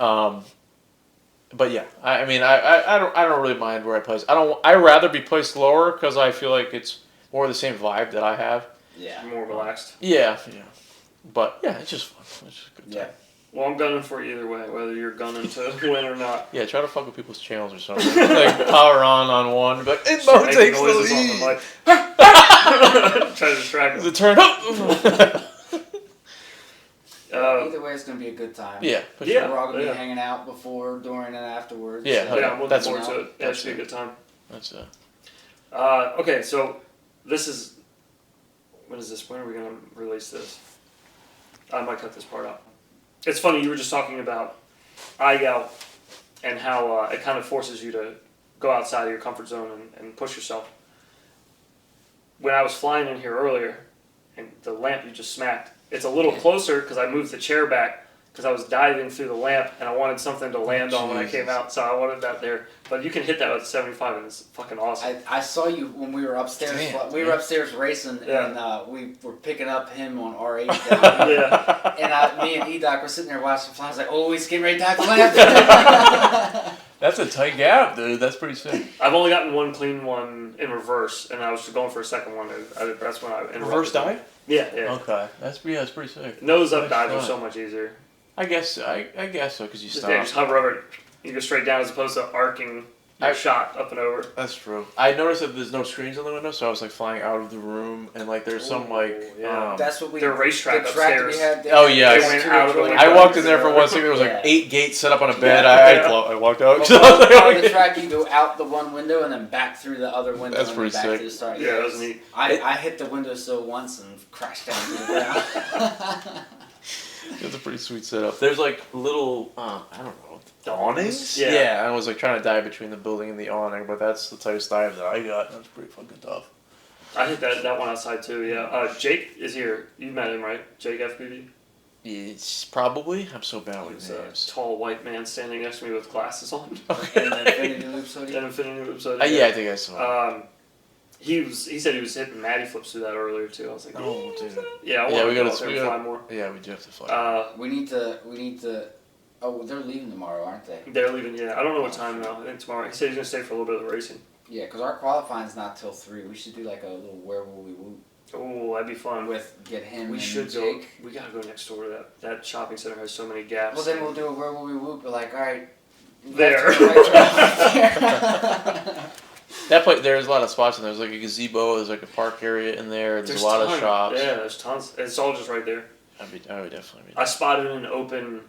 But yeah, I mean, I don't really mind where I place. I rather be placed lower because I feel like it's more the same vibe that I have. Yeah. More relaxed. Yeah. But yeah, it's just fun. It's just a good time. Yeah. Well, I'm gunning for you either way, whether you're gunning to win or not. Yeah, try to fuck with people's channels or something. Like power on one, but it Mo takes the lead. Try to distract him. The turn up. Either way, it's gonna be a good time. Yeah, for sure. We're all gonna be hanging out before, during, and afterwards. Yeah, so. I'm looking forward to it. That should be a good time. That's it. Okay, so this is. When is this? When are we gonna release this? I might cut this part out. It's funny, you were just talking about IGAL and how it kind of forces you to go outside of your comfort zone and push yourself. When I was flying in here earlier, and the lamp you just smacked, it's a little closer because I moved the chair back because I was diving through the lamp and I wanted something to land on when I came out, so I wanted that there. But you can hit that with a 75 and it's fucking awesome. I saw you when we were upstairs. We were upstairs racing and we were picking up him on R8 down here. And me and E-Doc were sitting there watching the fly. I was like, oh, he's getting ready to dive the lamp. That's a tight gap, dude. That's pretty sick. I've only gotten one clean one in reverse, and I was going for a second one. That's when I interrupted. Reverse dive? Yeah. Okay, that's pretty sick. Nose up dives are so much easier. I guess so, because you stop. Yeah, just hover over it. You go straight down as opposed to arcing your shot up and over. That's true. I noticed that there's no screens on the window, so I was like flying out of the room, and like there's some like that's what we. Their racetrack upstairs. I walked in there for 1 second. There was like 8 gates set up on a bed. I walked out. On the track, you go out the one window and then back through the other window. That's and pretty back sick. To the start. Yeah, that was neat. I hit the windowsill once and crashed down to the ground. It's a pretty sweet setup. There's like little, I don't know, awnings? Yeah, I was like trying to dive between the building and the awning, but that's the tightest dive that I got. That's pretty fucking tough. I hit that one outside too, yeah. Jake is here. You met him, right? Jake FPV? It's probably. I'm so bad with names. A tall white man standing next to me with glasses on. Okay. And Infinity Loops hoodie. Yeah, I think I saw He said he was hitting Matty flips through that earlier too. I was like, oh, dude. Yeah, we gotta fly more. Yeah, we do have to fly. We need to. Oh, they're leaving tomorrow, aren't they? They're leaving. Yeah, I don't know what time though. I think tomorrow. He said he's gonna stay for a little bit of the racing. Yeah, because our qualifying's not till 3. We should do like a little where will we whoop. Oh, that'd be fun. Get him. We and should Jake. go. We gotta go next door to that. That shopping center has so many gaps. Well, then we'll do a where will we whoop. We're like, all right. There. That place, there's a lot of spots in there. There's like a gazebo, there's like a park area in there, there's a lot of shops. Yeah, there's tons. It's all just right there. I would definitely be. I spotted an open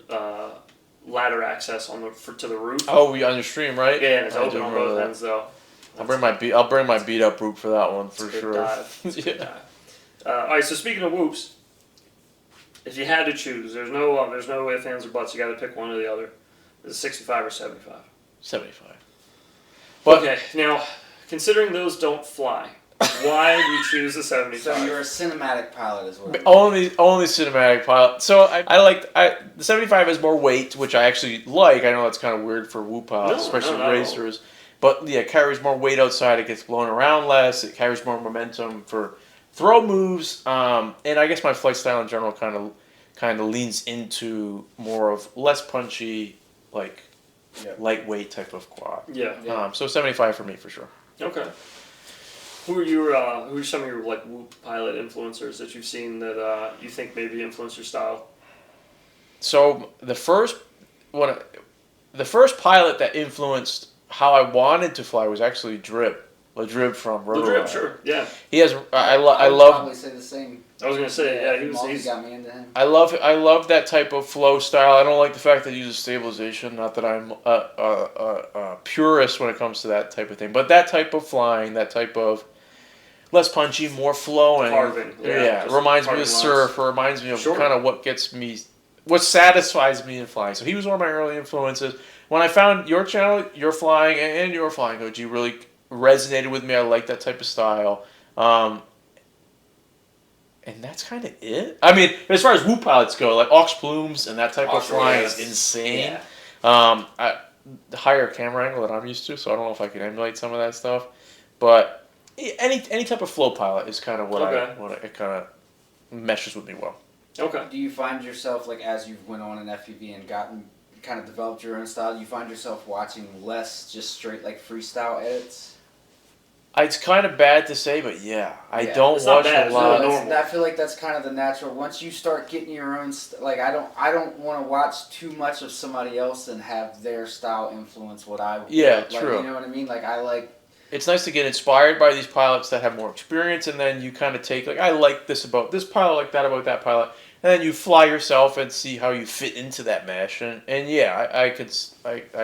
ladder access to the roof. Oh, we on your stream, right? Yeah, and it's open on both ends though. I'll bring my beat up route for that one for sure. Yeah. All right, so speaking of whoops, if you had to choose, there's no ifs, ands, or buts. You got to pick one or the other. Is it 65 or 75? 75. But, okay, now considering those don't fly, why do you choose the 75? So you're a cinematic pilot as well. Only cinematic pilot. So the 75 has more weight, which I actually like. I know that's kind of weird for whoop pilots, especially racers. But yeah, it carries more weight outside. It gets blown around less. It carries more momentum for throw moves. And I guess my flight style in general kind of leans into more of less punchy, like lightweight type of quad. Yeah. So 75 for me for sure. Okay. Who are some of your like whoop pilot influencers that you've seen that you think maybe influence your style? So the first pilot that influenced how I wanted to fly was actually Drib. Drib from Rotor. Drib, sure, yeah. He has. I would love. probably say the same. I was gonna say, yeah, He's got me into him. I love that type of flow style. I don't like the fact that he uses stabilization. Not that I'm a purist when it comes to that type of thing, but that type of flying, that type of less punchy, more flowing. Carving. Yeah, it reminds me of surf. Or reminds me of kind of what satisfies me in flying. So he was one of my early influences. When I found your channel, your flying and your flying coach, you really resonated with me. I like that type of style. And that's kind of it. I mean, as far as whoop pilots go, like aux plumes and that type of flying is insane. The higher camera angle that I'm used to, so I don't know if I can emulate some of that stuff. But any type of flow pilot is kind of what it kind of meshes with me well. Okay. Do you find yourself, like, as you've went on in FPV and kind of developed your own style, do you find yourself watching less just straight, like, freestyle edits? It's kind of bad to say, but yeah, I don't watch a lot. I feel like that's kind of the natural. Once you start getting your own, I don't want to watch too much of somebody else and have their style influence what I. Yeah, like, true. You know what I mean? Like I like. It's nice to get inspired by these pilots that have more experience, and then you kind of take like, I like this about this pilot, like that about that pilot, and then you fly yourself and see how you fit into that mesh. And yeah, I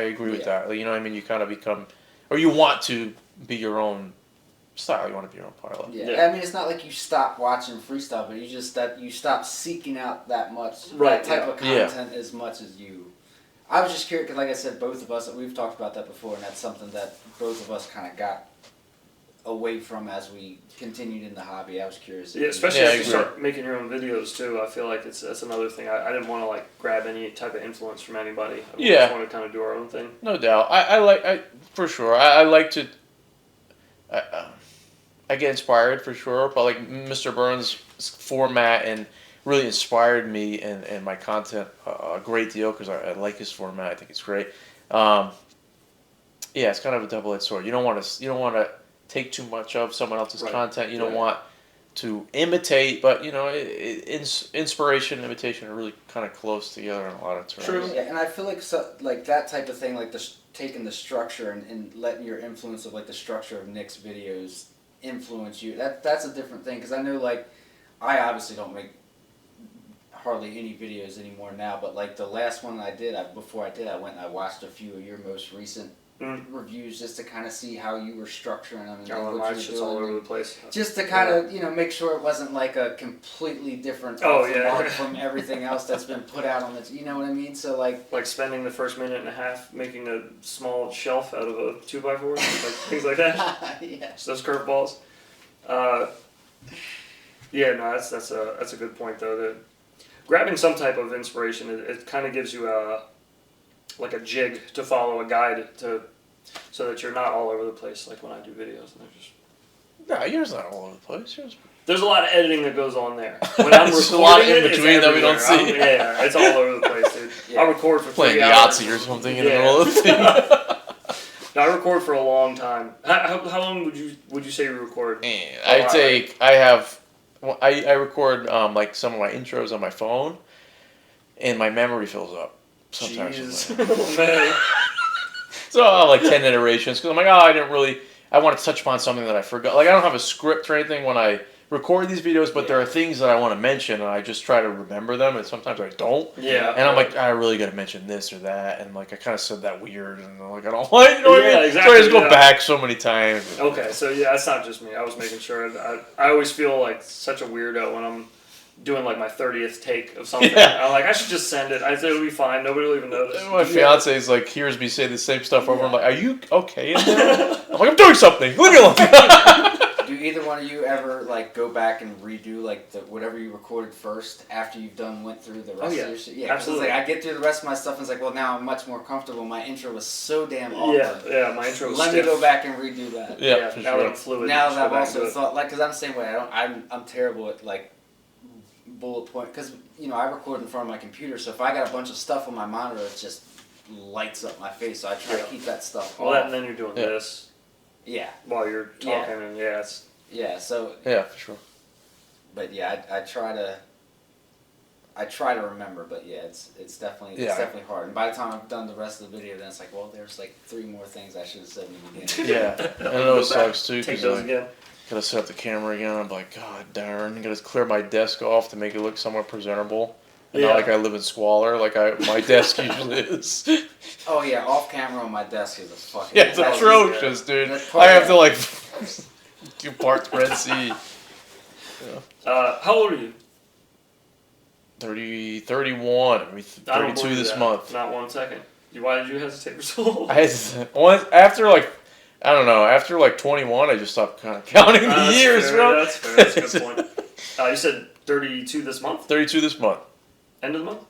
agree with that. You know what I mean? You kind of become, or you want to be your own style. You want to be your own pilot. Yeah. I mean, it's not like you stop watching freestyle, but you stop seeking out that type of content as much as you. I was just curious because, like I said, both of us, we've talked about that before, and that's something that both of us kind of got away from as we continued in the hobby. I was curious. Yeah, especially as you start making your own videos too. I feel like that's another thing. I didn't want to like grab any type of influence from anybody. I just wanted to kind of do our own thing. No doubt. I for sure. I like to. I get inspired for sure, but like Mr. Burns' format and really inspired me and my content a great deal because I like his format. I think it's great. Yeah, it's kind of a double-edged sword. You don't want to take too much of someone else's content. You don't want to imitate, but you know, inspiration and imitation are really kind of close together in a lot of terms. True. Yeah, and I feel like that type of thing, like taking the structure and letting your influence of like the structure of Nick's videos influence you. That's a different thing because I know like I obviously don't make hardly any videos anymore now, but like the last one I did, before I did, I went and I watched a few of your most recent reviews just to kind of see how you were structuring them and what you were doing. All over the place. Just to kind of make sure it wasn't like a completely different mark from everything else that's been put out on the. You know what I mean? So like spending the first minute and a half making a small shelf out of a 2x4, like things like that. Yeah. So those curveballs. Yeah, no, that's a good point though. That grabbing some type of inspiration, it kind of gives you a jig to follow, a guide so that you're not all over the place. Like when I do videos, and they're just. No, yours not all over the place. There's a lot of editing that goes on there. When I'm recording a lot in between that we don't see. Yeah, it's all over the place, dude. Yeah. I record for 3 Playing hours. Yahtzee or something in the middle of the thing. No, I record for a long time. How long would you say you record? I record like some of my intros on my phone, and my memory fills up sometimes. Oh, man. So I have like 10 iterations because I'm like, I wanted to touch upon something that I forgot. Like I don't have a script or anything when I record these videos, but there are things that I want to mention, and I just try to remember them, and sometimes I don't. Yeah. And I'm like, I really got to mention this or that, and like I kind of said that weird, and like I don't like, you know what I mean? Exactly, so I just go back so many times. Okay, so yeah, that's not just me. I was making sure. I always feel like such a weirdo when I'm doing like my 30th take of something. Yeah. I'm like, I should just send it. I say it'll be fine. Nobody will even notice. My fiance is like, hears me say the same stuff over. I'm like, are you okay in there? I'm like, I'm doing something. Leave me alone. Do either one of you ever like go back and redo like whatever you recorded first after you've went through the rest of your shit? Yeah, absolutely. Like, I get through the rest of my stuff and it's like, well, now I'm much more comfortable. My intro was so damn awkward. Yeah, my intro was Let stiff. me go back and redo that. Yeah, now that I'm fluid. Now that I've also thought, like, because I'm the same way. I'm terrible at like bullet point, because I record in front of my computer, so if I got a bunch of stuff on my monitor, it just lights up my face. So I try to keep that stuff off. And then you're doing this. Yeah. While you're talking, and it's. Yeah. So. Yeah, for sure. But yeah, I try to remember, but yeah, it's definitely hard. And by the time I've done the rest of the video, then it's like, well, there's like 3 more things I should have said in the beginning. Yeah, I know it sucks too, Take because those again. gotta set up the camera again. I'm like, God darn, gotta clear my desk off to make it look somewhat presentable. And not like I live in squalor, like my desk usually is. Oh yeah, off camera on my desk is a fucking. Yeah, it's atrocious, dude. I have to like do part spreadsheet. How old are you? 31. I'll be 32 this month. Not 1 second. Why did you hesitate for so long? After like 21, I just stopped kind of counting the years, bro. That's fair. That's a good point. You said 32 this month? 32 this month. End of the month?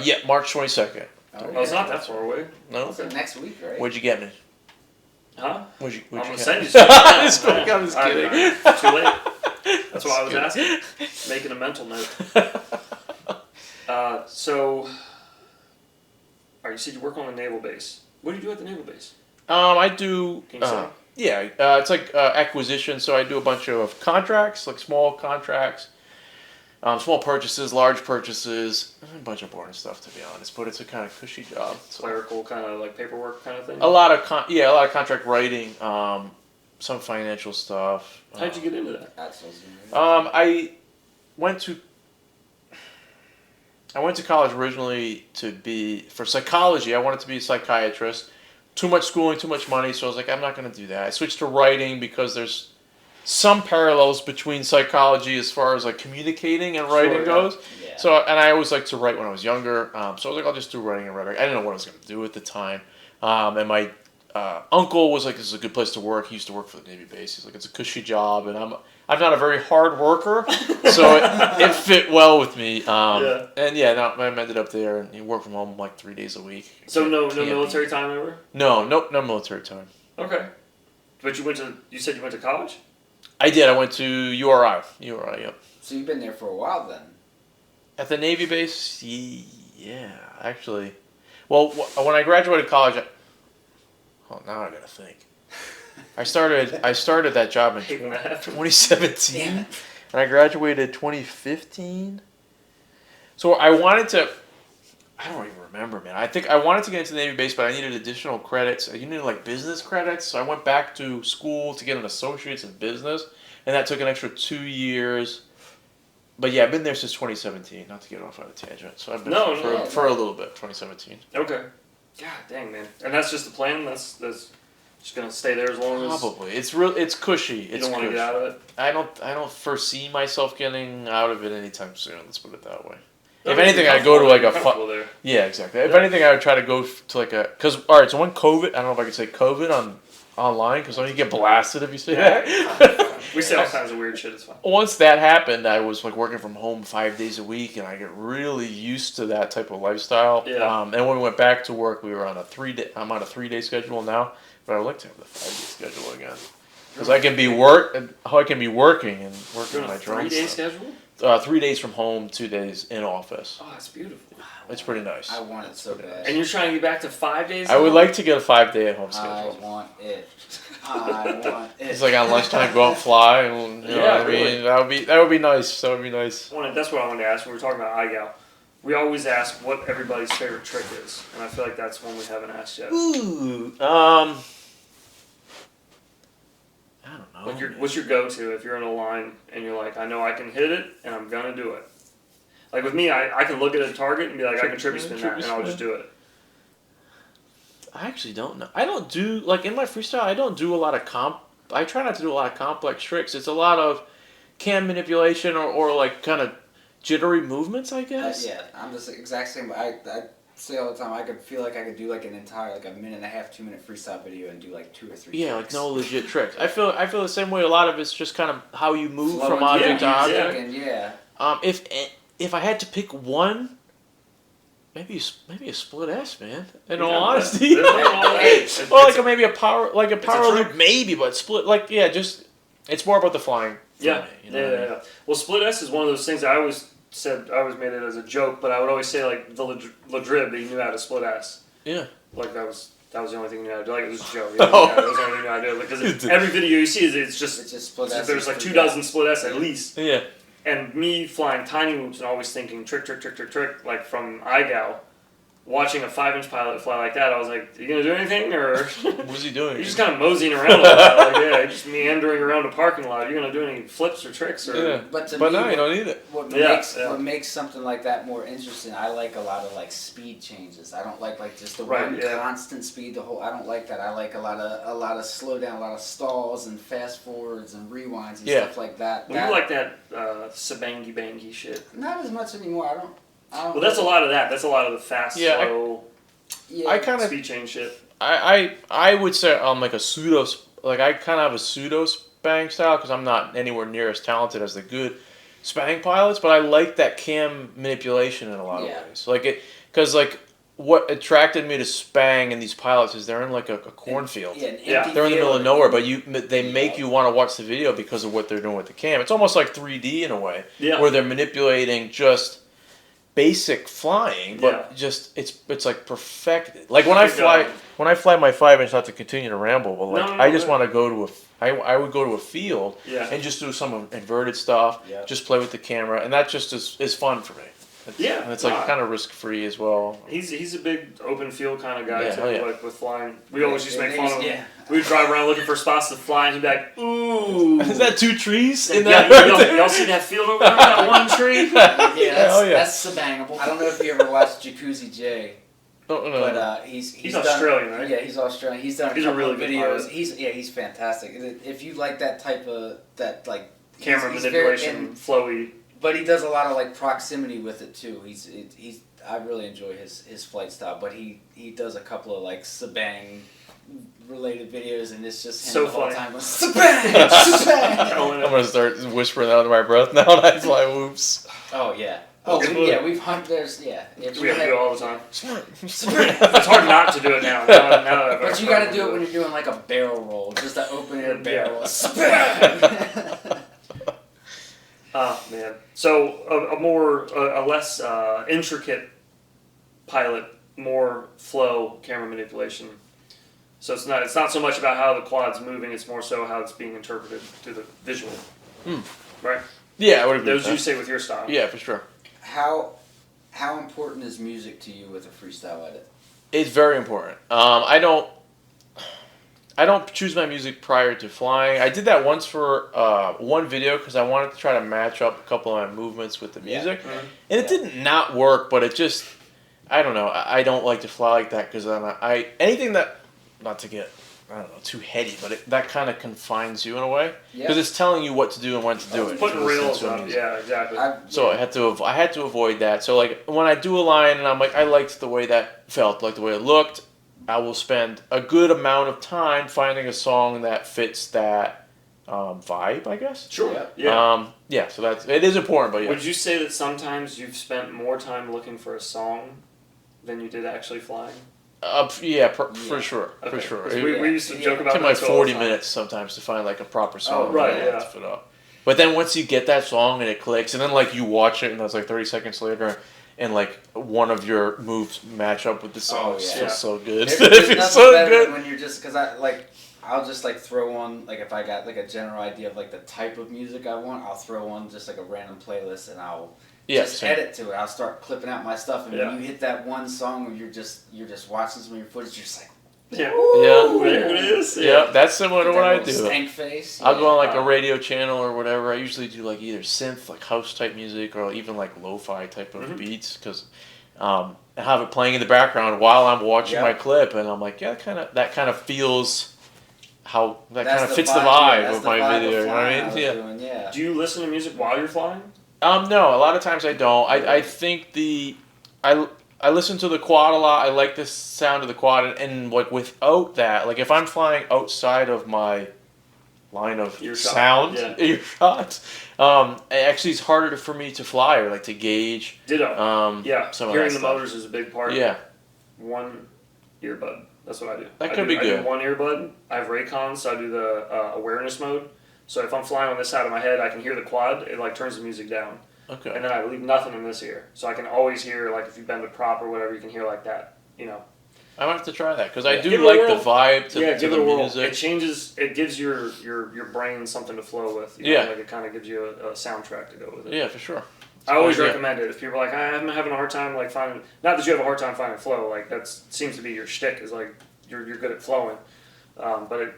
Yeah, March 22nd. Oh, it's not that far away. No. It's next week, right? What'd you get me? Huh? What'd you I'm get? gonna send you something. I'm just kidding. Too late. That's why I was asking. Making a mental note. So, you said you work on a naval base. What do you do at the naval base? I do. Can you say? Yeah, it's like acquisition. So I do a bunch of contracts, like small contracts, small purchases, large purchases, a bunch of boring stuff to be honest. But it's a kind of cushy job. So. Clerical kind of like paperwork kind of thing. A lot of contract writing, some financial stuff. How'd you get into that? I went to college originally for psychology. I wanted to be a psychiatrist. Too much schooling, too much money, so I was like, I'm not going to do that. I switched to writing because there's some parallels between psychology as far as like communicating and writing goes. Yeah. So, and I always liked to write when I was younger. So I was like, I'll just do writing and rhetoric. I didn't know what I was going to do at the time. And my uncle was like, this is a good place to work. He used to work for the Navy base. He's like, it's a cushy job, and I'm not a very hard worker, so it fit well with me. And now I ended up there, and you work from home like 3 days a week. So no military time ever? No military time. Okay, but you said you went to college? I did. I went to URI. Yep. So you've been there for a while then? At the Navy base, yeah, actually. Well, when I graduated college, now I gotta think. I started that job in 2017, and I graduated 2015. So I wanted to. I don't even remember, man. I think I wanted to get into the Navy base, but I needed additional credits. I needed like business credits, so I went back to school to get an associate's in business, and that took an extra 2 years. But yeah, I've been there since 2017. Not to get off on a tangent, so I've been for a little bit. 2017. Okay. God dang, man. And that's just the plan. That's just gonna stay there as long as. Probably. It's cushy. You don't want to get out of it. I don't foresee myself getting out of it anytime soon. Let's put it that way. If anything, I go to like a yeah, exactly. If anything, I would try to go to like a so when COVID, I don't know if I could say COVID online because then you get blasted if you say that. We say all kinds of weird shit. It's fine. Once that happened, I was like working from home 5 days a week, and I get really used to that type of lifestyle. Yeah. And when we went back to work, we were on a 3-day. I'm on a 3-day schedule now, but I would like to have the 5-day schedule again because I can be working and working on my drone. 3-day schedule. 3 days from home, 2 days in office. Oh, that's beautiful. It's pretty nice. I want it so bad. And you're trying to get back to 5 days? I would like to get a 5-day at home schedule. I want it. I want it. It's like on lunchtime, go out and fly, and you know what I mean. That would be nice. That would be nice. That's what I wanted to ask when we were talking about iGal. We always ask what everybody's favorite trick is, and I feel like that's one we haven't asked yet. Ooh, I don't know. What's your go-to if you're in a line and you're like, I know I can hit it and I'm gonna do it. Like with me, I can look at a target and be like, I can trippy spin that, and I'll just do it. I actually don't know. I don't do like in my freestyle. I don't do a lot of I try not to do a lot of complex tricks. It's a lot of cam manipulation or like kind of jittery movements, I guess. Yeah, I'm just the exact same. say all the time, I could feel like I could do like an entire like a minute and a half, 2 minute freestyle video and do like 2 or 3. Yeah, tricks. like no legit tricks. I feel the same way. A lot of it's just kind of how you move Flowing from object to music object. and yeah. If I had to pick one, maybe a split S, man. In all Yeah, honesty, it's- or like maybe a power trick. loop, maybe, but split like just it's more about the flying. For Yeah, me, you know what I mean? yeah. Well, split S is one of those things I always said. I always made it as a joke, but I would always say like the Ladrib, he knew how to split S. Yeah. Like that was the only thing he knew how to do. Like it was a joke. Oh. That was the only thing he knew how to do. Because every video you see it's just split S. there's like 2 dozen split S at least. Yeah. And me flying tiny whoops and always thinking trick, like from iGal, watching a 5-inch pilot fly like that, I was like, you gonna do anything or? What's he doing? You're just kind of moseying around a lot. Like, yeah, just meandering around a parking lot. You're gonna do any flips or tricks or? Yeah. But to But me, no, you don't need it. What Yeah, makes something like that more interesting, I like a lot of like speed changes. I don't like just the Right, one yeah. constant speed. I don't like that. I like a lot of slow down, a lot of stalls and fast forwards and rewinds and stuff like that. Well, you like that sabangy bangy shit. Not as much anymore. I don't. Well, that's a lot of that. That's a lot of the fast, slow, Yeah. I kind of speed change shit. I would say I'm like a pseudo like I kind of have a pseudo spang style because I'm not anywhere near as talented as the good spang pilots, but I like that cam manipulation in a lot of ways. Like it because like what attracted me to spang and these pilots is they're in like a cornfield. Yeah, They're in the middle of nowhere, but they make you want to watch the video because of what they're doing with the cam. It's almost like 3D in a way, where they're manipulating just basic flying, but just it's like perfected. Like when I fly my 5-inch, not to continue to ramble, but like I just want to go to I would go to a field and just do some inverted stuff, just play with the camera, and that just is fun for me. And it's like kind of risk free as well. He's a big open field kind of guy too, like with flying. We always used to make fun of him. We would drive around looking for spots to fly, and he'd be like, "Ooh, is that 2 trees in that?" Y'all see that field over there? That one tree? That's sabangable. I don't know if you ever watched Jacuzzi J. But he's Australian, right? Yeah, he's Australian. He's done a couple of videos. He's fantastic. If you like that type of like camera manipulation, flowy. But he does a lot of like proximity with it too. He's I really enjoy his flight style. But he does a couple of like sabang related videos, and it's just him so the whole funny. time with sabang, sabang. I'm gonna start whispering that under my breath now when I fly whoops. Oh yeah. Oh yeah, we've hunted. There's We have to do it all the time. It's hard not to do it now. But you got to do it when you're doing like a barrel roll, just an open air barrel. Sabang. Oh man! So a less intricate pilot, more flow camera manipulation. So it's not so much about how the quad's moving; it's more so how it's being interpreted through the visual. Right? Yeah, I would agree. Those you say with your style. Yeah, for sure. How important is music to you with a freestyle edit? It's very important. I don't choose my music prior to flying. I did that once for one video because I wanted to try to match up a couple of my movements with the music, and it didn't not work. But it just, I don't know. I don't like to fly like that because anything that, not to get, I don't know, too heady, but that kind of confines you in a way because it's telling you what to do and when to do it. Putting reels up, yeah, exactly. So I had to avoid that. So like when I do a line and I'm like I liked the way that felt, like the way it looked, I will spend a good amount of time finding a song that fits that vibe, I guess. Sure. Yeah. So it is important, but yeah. Would you say that sometimes you've spent more time looking for a song than you did actually flying? For sure. Okay. For sure. We used to joke about it that. took like 40 minutes sometimes to find like a proper song to fit up. But then once you get that song and it clicks, and then like you watch it and it's like 30 seconds later, and like one of your moves match up with the song, it feels so good. There's It feels so good when you're just I'll just like throw on like if I got like a general idea of like the type of music I want, I'll throw on just like a random playlist and I'll just edit to it. I'll start clipping out my stuff, and when you hit that one song where you're just watching some of your footage, you're just like, there it is. Yeah, that's similar to what I do. Stank face. I'll go on like a radio channel or whatever. I usually do like either synth, like house type music, or even like lo-fi type of beats because I have it playing in the background while I'm watching my clip, and I'm like, that kind of feels. How that kind of fits the vibe of my video. You know what I mean? Do you listen to music while you're flying? No, a lot of times I don't. I think I listen to the quad a lot. I like the sound of the quad, and like without that, like if I'm flying outside of my line of Earshot. sound, Yeah. earshot, actually it's harder for me to fly or like to gauge. Ditto. Yeah. Some of Hearing that the stuff. motors is a big part. Yeah, One earbud. That's what I do. That could be good. I do one earbud. I have Raycons, so I do the awareness mode. So if I'm flying on this side of my head, I can hear the quad. It like turns the music down. okay. And then I leave nothing in this ear, so I can always hear, like, if you bend a prop or whatever, you can hear like that. You know. I might have to try that because I Yeah. do Give it a like whirl. the vibe to, Yeah, to give the it a whirl. music. It changes. It gives your brain something to flow with. You know? Yeah. Like it kind of gives you a soundtrack to go with it. Yeah, for sure. I always Yeah. recommend it if people are like, I'm having a hard time like finding. Not that you have a hard time finding flow. Like that seems to be your shtick. Is like you're good at flowing, but it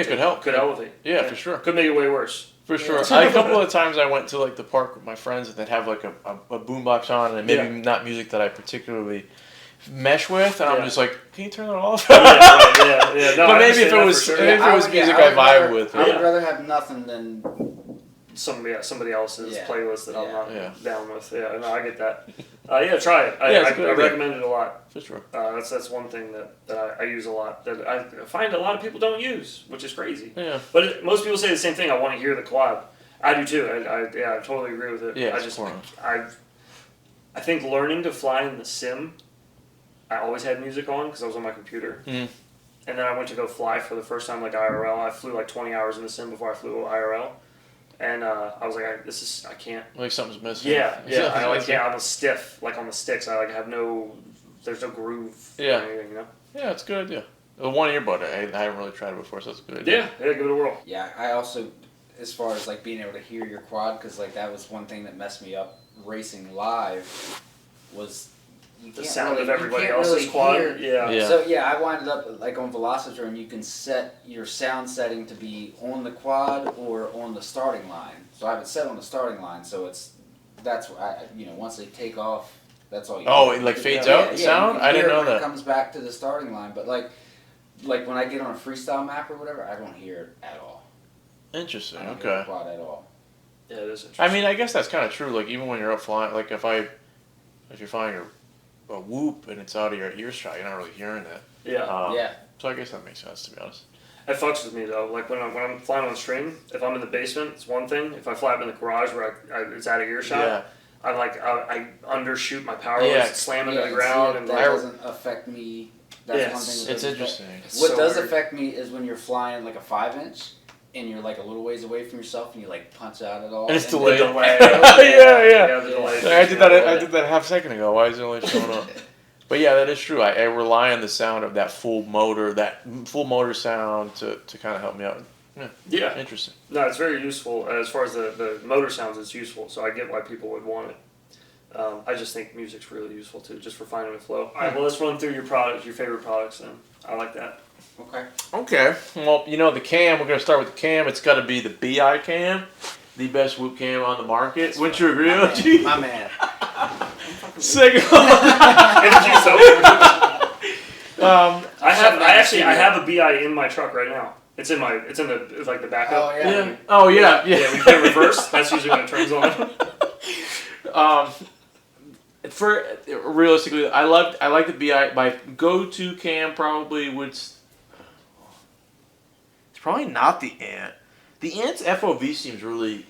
could help. Could elevate. Yeah, for sure. Could make it way worse. For sure. A couple of times I went to like the park with my friends and they'd have like a boombox on and maybe not music that I particularly mesh with, and I'm just like, can you turn that off? Yeah. No, but I maybe if understand it that was for sure. maybe if it was music I vibe with. I Yeah. would rather have nothing than somebody else's Yeah. playlist that I'm Yeah. not down with. Yeah, no, I get that. Yeah, try it. Yeah, it's I a good idea. recommend it a lot. For sure. That's one thing that I use a lot that I find a lot of people don't use, which is crazy. Yeah. But most people say the same thing. I want to hear the quad. I do too. I totally agree with it. Yeah, I it's just important. I think learning to fly in the sim, I always had music on because I was on my computer. Mm. And then I went to go fly for the first time like IRL. I flew like 20 hours in the sim before I flew IRL. And I was like, I can't. Like something's missing. Yeah. I like can't. I'm stiff, like on the sticks. I like have there's no groove. Yeah. Or anything, you know. Yeah, it's a good idea. The one earbud, I haven't really tried it before, so that's a good idea. Yeah, give it a whirl. Yeah, I also, as far as like being able to hear your quad, because like that was one thing that messed me up racing live, was you The can't sound really, of everybody you can't else's really quad. hear. Yeah. Yeah. So yeah, I winded up like on Velocitron. You can set your sound setting to be on the quad or on the starting line. So I have it set on the starting line, so that's what once they take off, that's all you. Oh, hear. it like fades Yeah, out the yeah, sound? you can I didn't hear it know when that. It comes back to the starting line, but like when I get on a freestyle map or whatever, I don't hear it at all. Interesting. I don't hear the Okay. quad at all. Yeah, it is interesting. I mean, I guess that's kind of true. Like even when you're out flying, like if you're flying a whoop and it's out of your earshot, you're not really hearing it. Yeah. Yeah. So I guess that makes sense, to be honest. It fucks with me though. Like when I'm flying on stream, if I'm in the basement, it's one thing. If I fly up in the garage where it's out of earshot, Yeah. I undershoot my power, Yeah. slam into Yeah, the ground, see, and that like, doesn't affect me. That's Yes. one thing. That It's doesn't interesting. It's What so does weird. affect me is when you're flying like a 5-inch and you're like a little ways away from yourself and you like punch out at all. And it's and delayed. The delay. Yeah. The delay. I did that a half second ago. Why is it only showing up? But yeah, that is true. I rely on the sound of that full motor sound to kind of help me out. Yeah. Interesting. No, it's very useful. As far as the motor sounds, it's useful. So I get why people would want it. I just think music's really useful too, just for finding a flow. All right, well, let's run through your favorite products then. I like that. Okay. Okay. Well, the cam, we're going to start with the cam. It's got to be the BI cam, the best whoop cam on the market. Wouldn't you agree with me? My man. Second. Introduce yourself. I I've have a BI in my truck right now. It's in the backup. Oh, yeah. Yeah. Oh, yeah. Yeah, we put it reverse. That's usually when it turns on. For realistically, I like the BI. My go-to cam probably it's probably not the Ant. The Ant's FOV seems really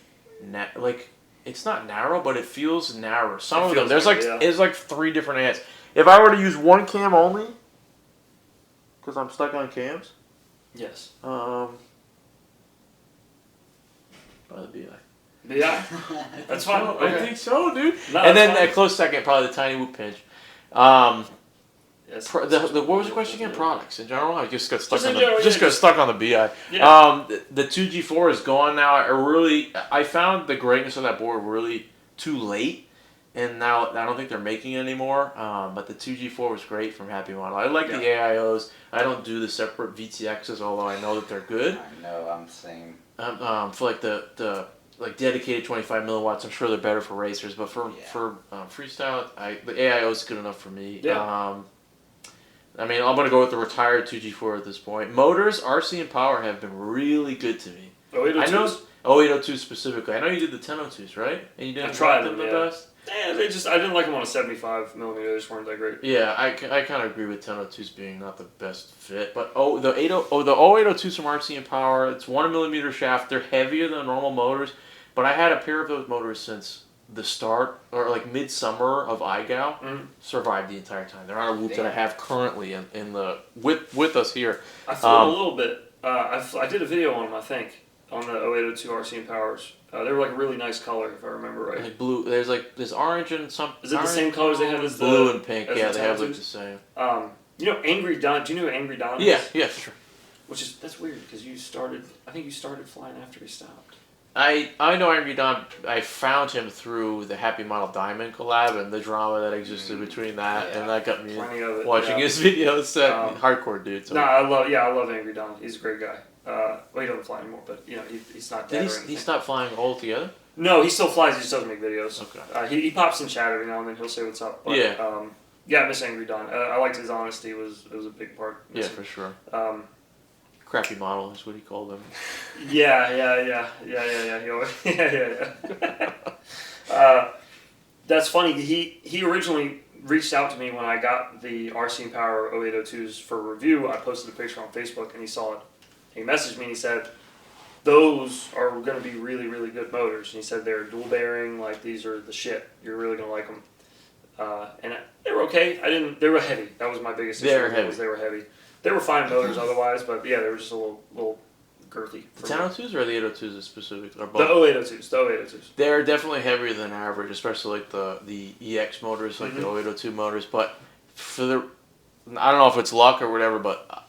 it's not narrow, but it feels narrow. Some of them, there's like 3 different Ants. If I were to use one cam only, because I'm stuck on cams, Yes. probably the BI. BI. That's fine. I Okay. think so, dude. No, And then that's fine. a close second, probably the Tiny Whoop Pinch. Yes. What was the question again? Products in general. I just got stuck Just on in general, got stuck on the BI. Yeah. The 2G4 is gone now. I found the greatness of that board really too late, and now I don't think they're making it anymore. But the 2G4 was great from Happy Model. I like the AIOs. I don't do the separate VTXs, although I know that they're good. I know. I'm saying. For like the dedicated 25 milliwatts, I'm sure they're better for racers, but for freestyle, the AIO is good enough for me. Yeah. I'm gonna go with the retired 2G4 at this point. Motors, RC and Power have been really good to me. Oh, 0802 specifically. I know you did the 1002s, right? And you didn't tried like them them, the best? Yeah, I didn't like them on a 75 millimeter. They just weren't that great. Yeah, I kind of agree with 1002s being not the best fit. But the 0802s from RC and Power, it's 1mm shaft. They're heavier than normal motors, but I had a pair of those motors since the start or like midsummer of iGal. Survived the entire time. They're on a whoop that I have currently in the with us here. I flew a little bit. I did a video on them, I think, on the 0802 RC and Powers. They were like a really nice color, if I remember right. Like blue. There's orange and some. Is it the same colors they have as the blue and pink? as Yeah, the they have like tattoos? the same. You know Angry Don. Do you know who Angry Don is? Yeah, yeah, sure. That's weird because I think you started flying after he stopped. I know Angry Don. I found him through the Happy Model Diamond collab and the drama that existed between that, and that got me Plenty of it, watching his videos. Hardcore dude. So. No, I love Angry Don. He's a great guy. Well, he doesn't fly anymore, but you know he's not dead or anything. He stopped flying altogether? No, he still flies. He just doesn't make videos. Okay. He pops in chat every now and then. He'll say what's up. But, yeah, I miss Angry Don. I liked his honesty. It was a big part. Yeah, for sure. Crappy model is what he called them. Yeah. That's funny. He originally reached out to me when I got the RC and Power 0802s for review. I posted a picture on Facebook and he saw it. He messaged me and he said, those are going to be really, really good motors. And he said they're dual bearing, like these are the shit. You're really going to like them. And they were okay. They were heavy. That was my biggest issue. They were heavy. They were fine motors otherwise, but yeah, they were just a little girthy. The 1002s or the 802s specifically? Or both? The 0802s. They're definitely heavier than average, especially like the EX motors, like the 0802 motors. But I don't know if it's luck or whatever, but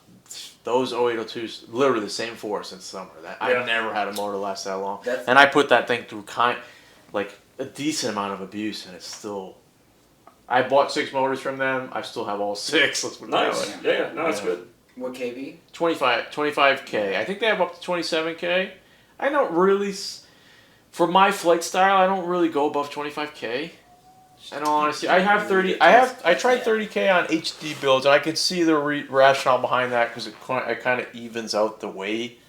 those 0802s, literally the same force in summer. I've never had a motor last that long. And I put that thing through like a decent amount of abuse, and it's still... I bought 6 motors from them. I still have all 6. Let's put it that way. Yeah. No, that's good. What KV? 25K. I think they have up to 27K. I don't really... For my flight style, I don't really go above 25K. In all honesty, I tried 30K on HD builds, and I can see the rationale behind that because it kind of evens out the weight.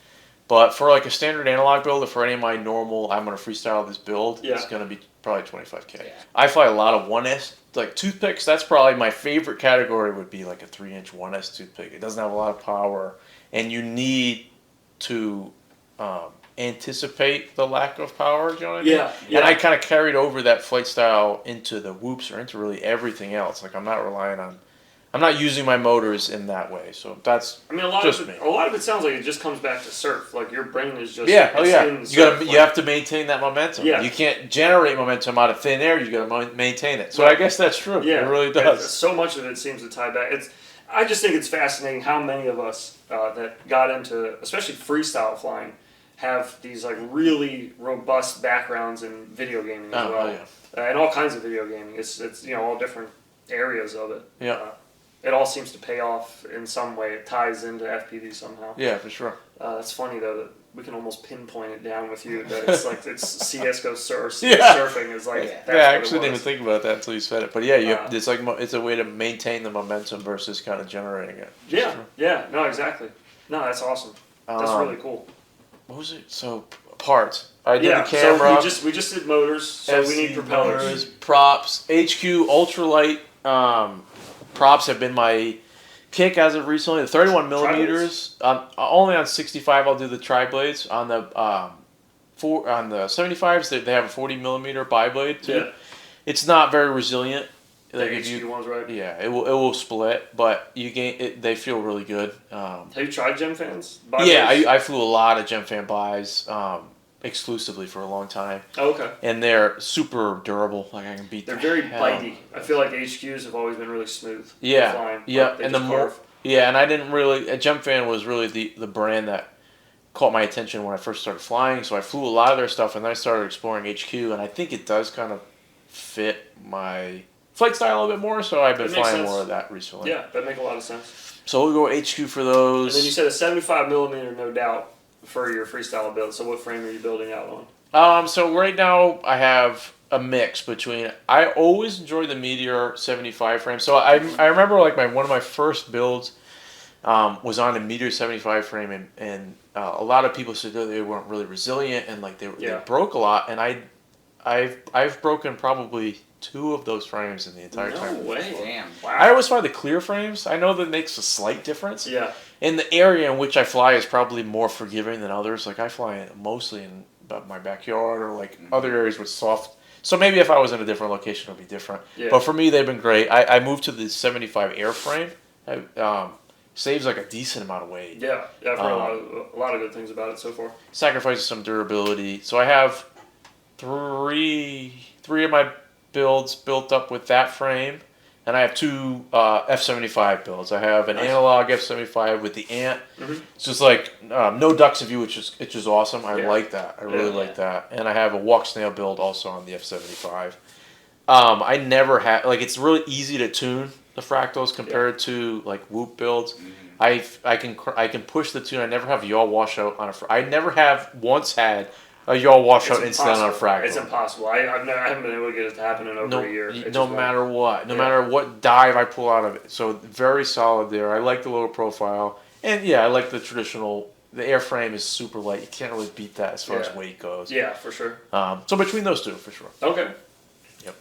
But for like a standard analog build, or for any of my normal, I'm going to freestyle this build, it's going to be probably 25K. Yeah. I fly a lot of 1S, like toothpicks. That's probably my favorite category would be like a 3-inch 1S toothpick. It doesn't have a lot of power, and you need to anticipate the lack of power, you know what I mean? Yeah. And I kind of carried over that flight style into the whoops or into really everything else. Like I'm not using my motors in that way. So that's a lot just of it sounds like it just comes back to surf. Like your brain is just you have to maintain that momentum. Yeah. You can't generate momentum out of thin air. You got to maintain it. So I guess that's true. Yeah, it really does. So much of it seems to tie back. I just think it's fascinating how many of us that got into especially freestyle flying have these like really robust backgrounds in video gaming as well, and all kinds of video gaming. It's all different areas of it. Yeah, it all seems to pay off in some way. It ties into FPV somehow. Yeah, for sure. That's funny though that we can almost pinpoint it down with you that it's like it's CS:GO surfing is like. That's I actually didn't even think about that until you said it. But yeah, it's like it's a way to maintain the momentum versus kind of generating it. Yeah. No, exactly. No, that's awesome. That's really cool. What was it? So parts. I did the camera. So we just did motors. So we need propellers. Motors, props. HQ ultralight props have been my pick as of recently. The 31 millimeters. Only on 65 I'll do the tri-blades. On the 75s they have a 40 millimeter bi-blade too. Yeah. It's not very resilient. Like HQ ones, right? Yeah, it will split, but they feel really good. Have you tried Gem Fans? Yeah, I flew a lot of Gem Fan buys exclusively for a long time. Oh, okay. And they're super durable. Like I can beat. They're very bitey. I feel like HQs have always been really smooth. Yeah, flying. Yeah, and and I didn't really. Gem Fan was really the brand that caught my attention when I first started flying. So I flew a lot of their stuff, and then I started exploring HQ, and I think it does kind of fit my flight style a little bit more, so I've been flying more of that recently. Yeah, that makes a lot of sense. So we'll go HQ for those. And then you said a 75 millimeter, no doubt, for your freestyle build. So what frame are you building out on? So right now I have a mix between. I always enjoy the Meteor 75 frame. So I remember like one of my first builds was on a 1.75 frame, and a lot of people said that they weren't really resilient and like they broke a lot. And I've broken probably 2 of those frames in the entire time. No way! Damn. Wow. I always find the clear frames. I know that makes a slight difference. Yeah. And the area in which I fly is probably more forgiving than others. Like I fly mostly in my backyard or like other areas with soft. So maybe if I was in a different location, it would be different. Yeah. But for me, they've been great. I moved to the 75 airframe. Saves like a decent amount of weight. Yeah, I've heard a lot of good things about it so far. Sacrifices some durability. So I have three of my builds built up with that frame, and I have 2 F75 builds. I have an analog F75 with the Ant. It's just like no ducks of you, which is awesome. I like that. I really like that. And I have a walk snail build also on the F75. I never had it's really easy to tune the fractals compared to like whoop builds. I can push the tune. I never have yaw washout on I never have once had a yaw washout incident on a fractal. It's impossible. I haven't been able to get it to happen in over a year. No matter what. No matter what dive I pull out of it. So very solid there. I like the lower profile. And yeah, I like the traditional. The airframe is super light. You can't really beat that as far as weight goes. Yeah, for sure. So between those 2, for sure. Okay. Yep.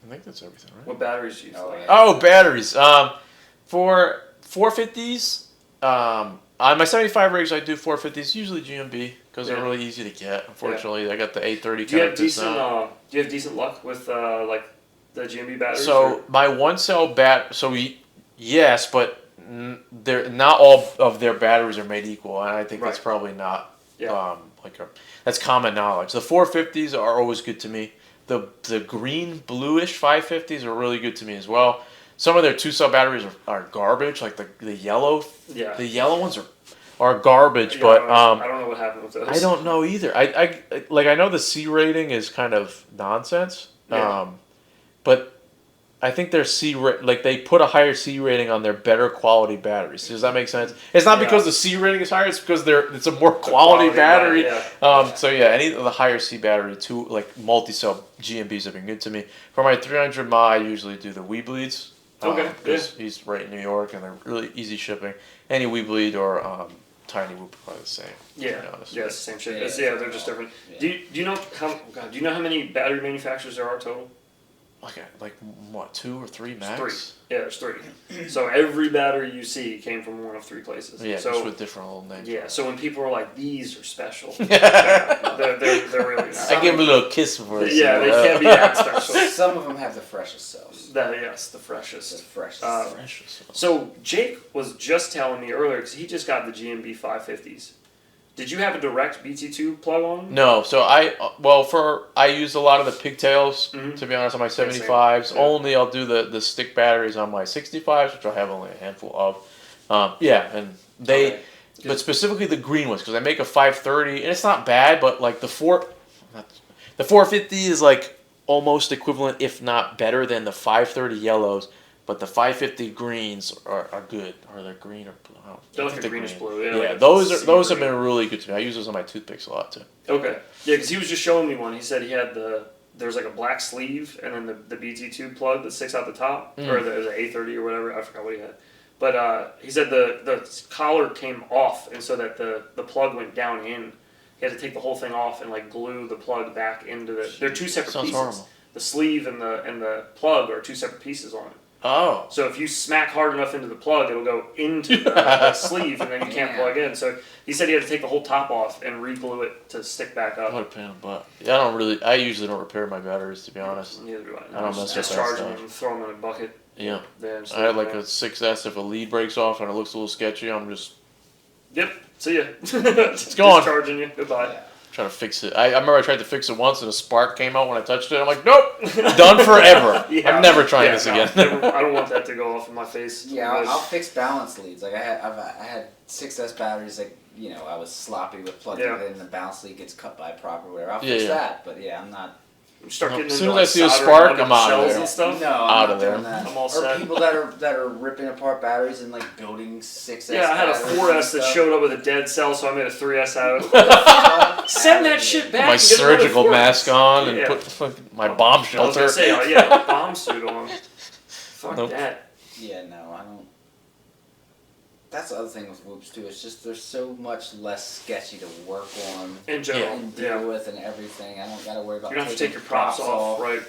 I think that's everything, right? What batteries do you fly? Oh, batteries. For 450s, on my 75 rigs, I do 450s, usually GMB, because they're really easy to get. Unfortunately, I got the 830 do you have decent luck with like the GMB batteries? So my one cell yes, but they're not all of their batteries are made equal, and I think that's probably not that's common knowledge. The 450s are always good to me. The green bluish 550s are really good to me as well. Some of their 2-cell batteries are garbage, like the yellow. Yeah. The yellow ones are garbage, but I don't know what happened with those. I don't know either. I know the C rating is kind of nonsense. Yeah. But I think their they put a higher C rating on their better quality batteries. Does that make sense? It's not because the C rating is higher. It's because it's a more quality battery. So yeah, any of the higher C battery, multi-cell GMBs have been good to me. For my 300 mAh, I usually do the weBLEEDs. Because he's right in New York, and they're really easy shipping. Any weBLEED or tinywhoop are probably the same. Yeah, it's the same shit. They're just different. Yeah. Do you know how many battery manufacturers there are total? Like what, 2 or 3 max? 3. Yeah, there's 3. So every battery you see came from one of 3 places. Yeah, just with different little names. Yeah, so when people are like, these are special, they're really not. I give them a little kiss before they can't be that special. Some of them have the freshest cells. The freshest. The freshest. So Jake was just telling me earlier, because he just got the GMB 550s. Did you have a direct BT2 plug on? No, so I use a lot of the pigtails, to be honest, on my 75s. Yeah. Only I'll do the stick batteries on my 65s, which I have only a handful of. But specifically the green ones, because I make a 530, and it's not bad, but like the 450 is like almost equivalent, if not better than the 530 yellows. But the 550 greens are good. Or they're green or blue. They're like a greenish blue. Yeah, those have been really good to me. I use those on my toothpicks a lot too. Okay. Yeah, because he was just showing me one. He said he had there's like a black sleeve and then the BT2 plug that sticks out the top. Or there's an A30 or whatever. I forgot what he had. But he said the collar came off, and so that the plug went down in. He had to take the whole thing off and like glue the plug back into the... They're 2 separate pieces. Horrible. The sleeve and the plug are 2 separate pieces on it. Oh. So if you smack hard enough into the plug, it'll go into the sleeve, and then you can't plug in. So he said he had to take the whole top off and re-glue it to stick back up. What a pain in the butt. Yeah, I usually don't repair my batteries, to be honest. Neither do I. I don't mess with that stuff. Just charge them and throw them in a bucket. Yeah. I had like a 6S. If a lead breaks off and it looks a little sketchy, I'm just... Yep. See ya. It's gone. Discharging you. Goodbye. Yeah. Trying to fix it. I remember I tried to fix it once and a spark came out when I touched it. I'm like, nope, done forever. I'm never trying this again. I don't want that to go off in my face. Yeah, I'll fix balance leads. Like I had 6S batteries. Like I was sloppy with plugging it in. The balance lead gets cut by proper whatever. I'll fix that. But I'm not. As soon as I see a spark, I'm out of there. And stuff. No, I'm out of there. I'm all set. Or people that are ripping apart batteries and like building 6S. Yeah, I had a 4S that showed up with a dead cell, so I made a 3S out of it. Send that shit back. Put my surgical mask on and put my bomb shelter. I was gonna say, bomb suit on. Fuck that. Yeah, no, I don't. that's the other thing with whoops too. It's just there's so much less sketchy to work on In general, and deal with and everything. I don't got to worry about. You don't have to taking take your props off, right?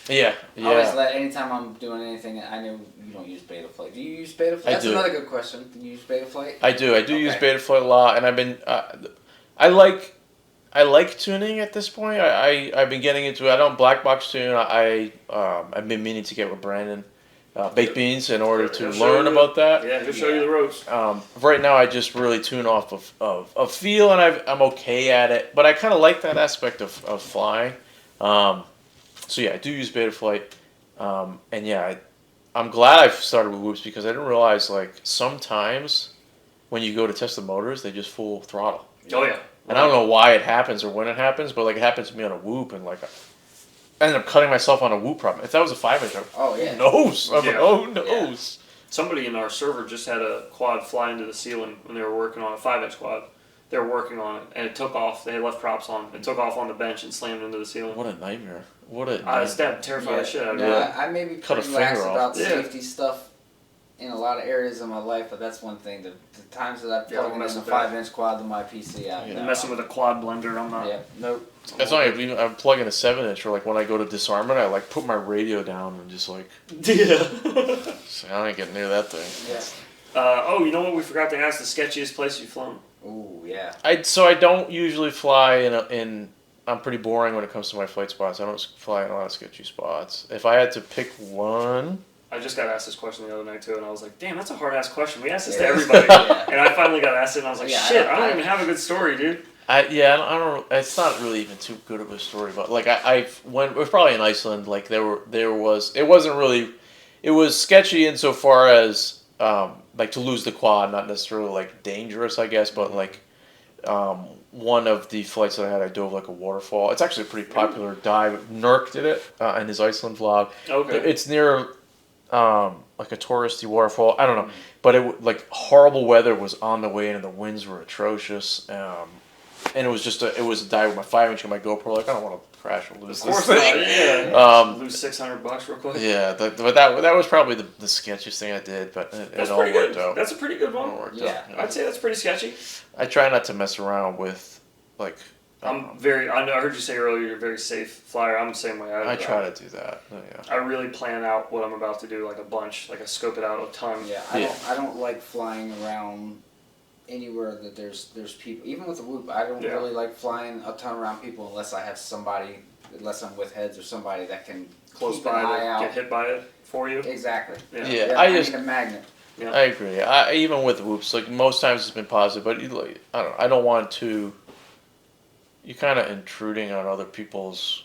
Yeah, I always anytime I'm doing anything, I know you don't use Betaflight. Do you use Betaflight? That's another good question. Do you use Betaflight? I do use Betaflight a lot, and I've been I like tuning at this point. I've been getting into it. I don't black box tune. I've been meaning to get with Brandon Baked Beans in order to learn about that. Yeah, he'll show you the ropes. Right now, I just really tune off of feel, and I'm okay at it. But I kind of like that aspect of flying. So yeah, I do use Betaflight, and yeah, I'm glad I've started with whoops because I didn't realize like sometimes when you go to test the motors, they just full throttle. Oh yeah. And I don't know why it happens or when it happens, but like it happens to me on a whoop, and like I ended up cutting myself on a whoop problem. If that was a 5-inch, who knows? Who knows? Somebody in our server just had a quad fly into the ceiling when they were working on a 5-inch quad. They were working on it, and it took off. They had left props on. It took off on the bench and slammed into the ceiling. What a nightmare! What a nightmare. That terrified the shit out of me. I may be pretty lax about safety stuff in a lot of areas of my life, but that's one thing. The times that I've plugged in a 5-inch quad to my PC, messing with a quad blender, I'm not. Yeah, nope. That's why I'm plugging a 7-inch, or like when I go to disarm it, I like put my radio down and just like. Yeah. I ain't getting near that thing. Yeah. You know what? We forgot to ask the sketchiest place you've flown. Ooh, yeah. I don't usually fly in. I'm pretty boring when it comes to my flight spots. I don't fly in a lot of sketchy spots. If I had to pick one. I just got asked this question the other night too, and I was like, "Damn, that's a hard ass question." We asked this to everybody, and I finally got asked it, and I was like, "Shit, I don't even have a good story, dude." I don't. It's not really even too good of a story, but like it was probably in Iceland. Like it wasn't really. It was sketchy insofar as like to lose the quad, not necessarily like dangerous, I guess, but like one of the flights that I dove like a waterfall. It's actually a pretty popular dive. Nurk did it in his Iceland vlog. Okay. It's near like a touristy waterfall. I don't know, but like horrible weather was on the way in, and the winds were atrocious. And it was just a dive with my 5-inch and my GoPro. Like I don't want to crash or lose this thing. Yeah. Lose $600 real quick. Yeah, but that was probably the sketchiest thing I did, but it all worked out. That's a pretty good one. I'd say that's pretty sketchy. I try not to mess around with like. I heard you say earlier you're a very safe flyer. I'm the same way. I try to do that. Yeah. I really plan out what I'm about to do, like a bunch, like I scope it out a ton. Yeah, I don't like flying around anywhere that there's people. Even with the whoop, I don't really like flying a ton around people unless I'm with heads or somebody that can close by to get hit by it for you. Exactly. Yeah. I need a magnet. Yeah. I agree. Even with whoops, like most times it's been positive, but like, I don't know. I don't want to. You're kind of intruding on other people's.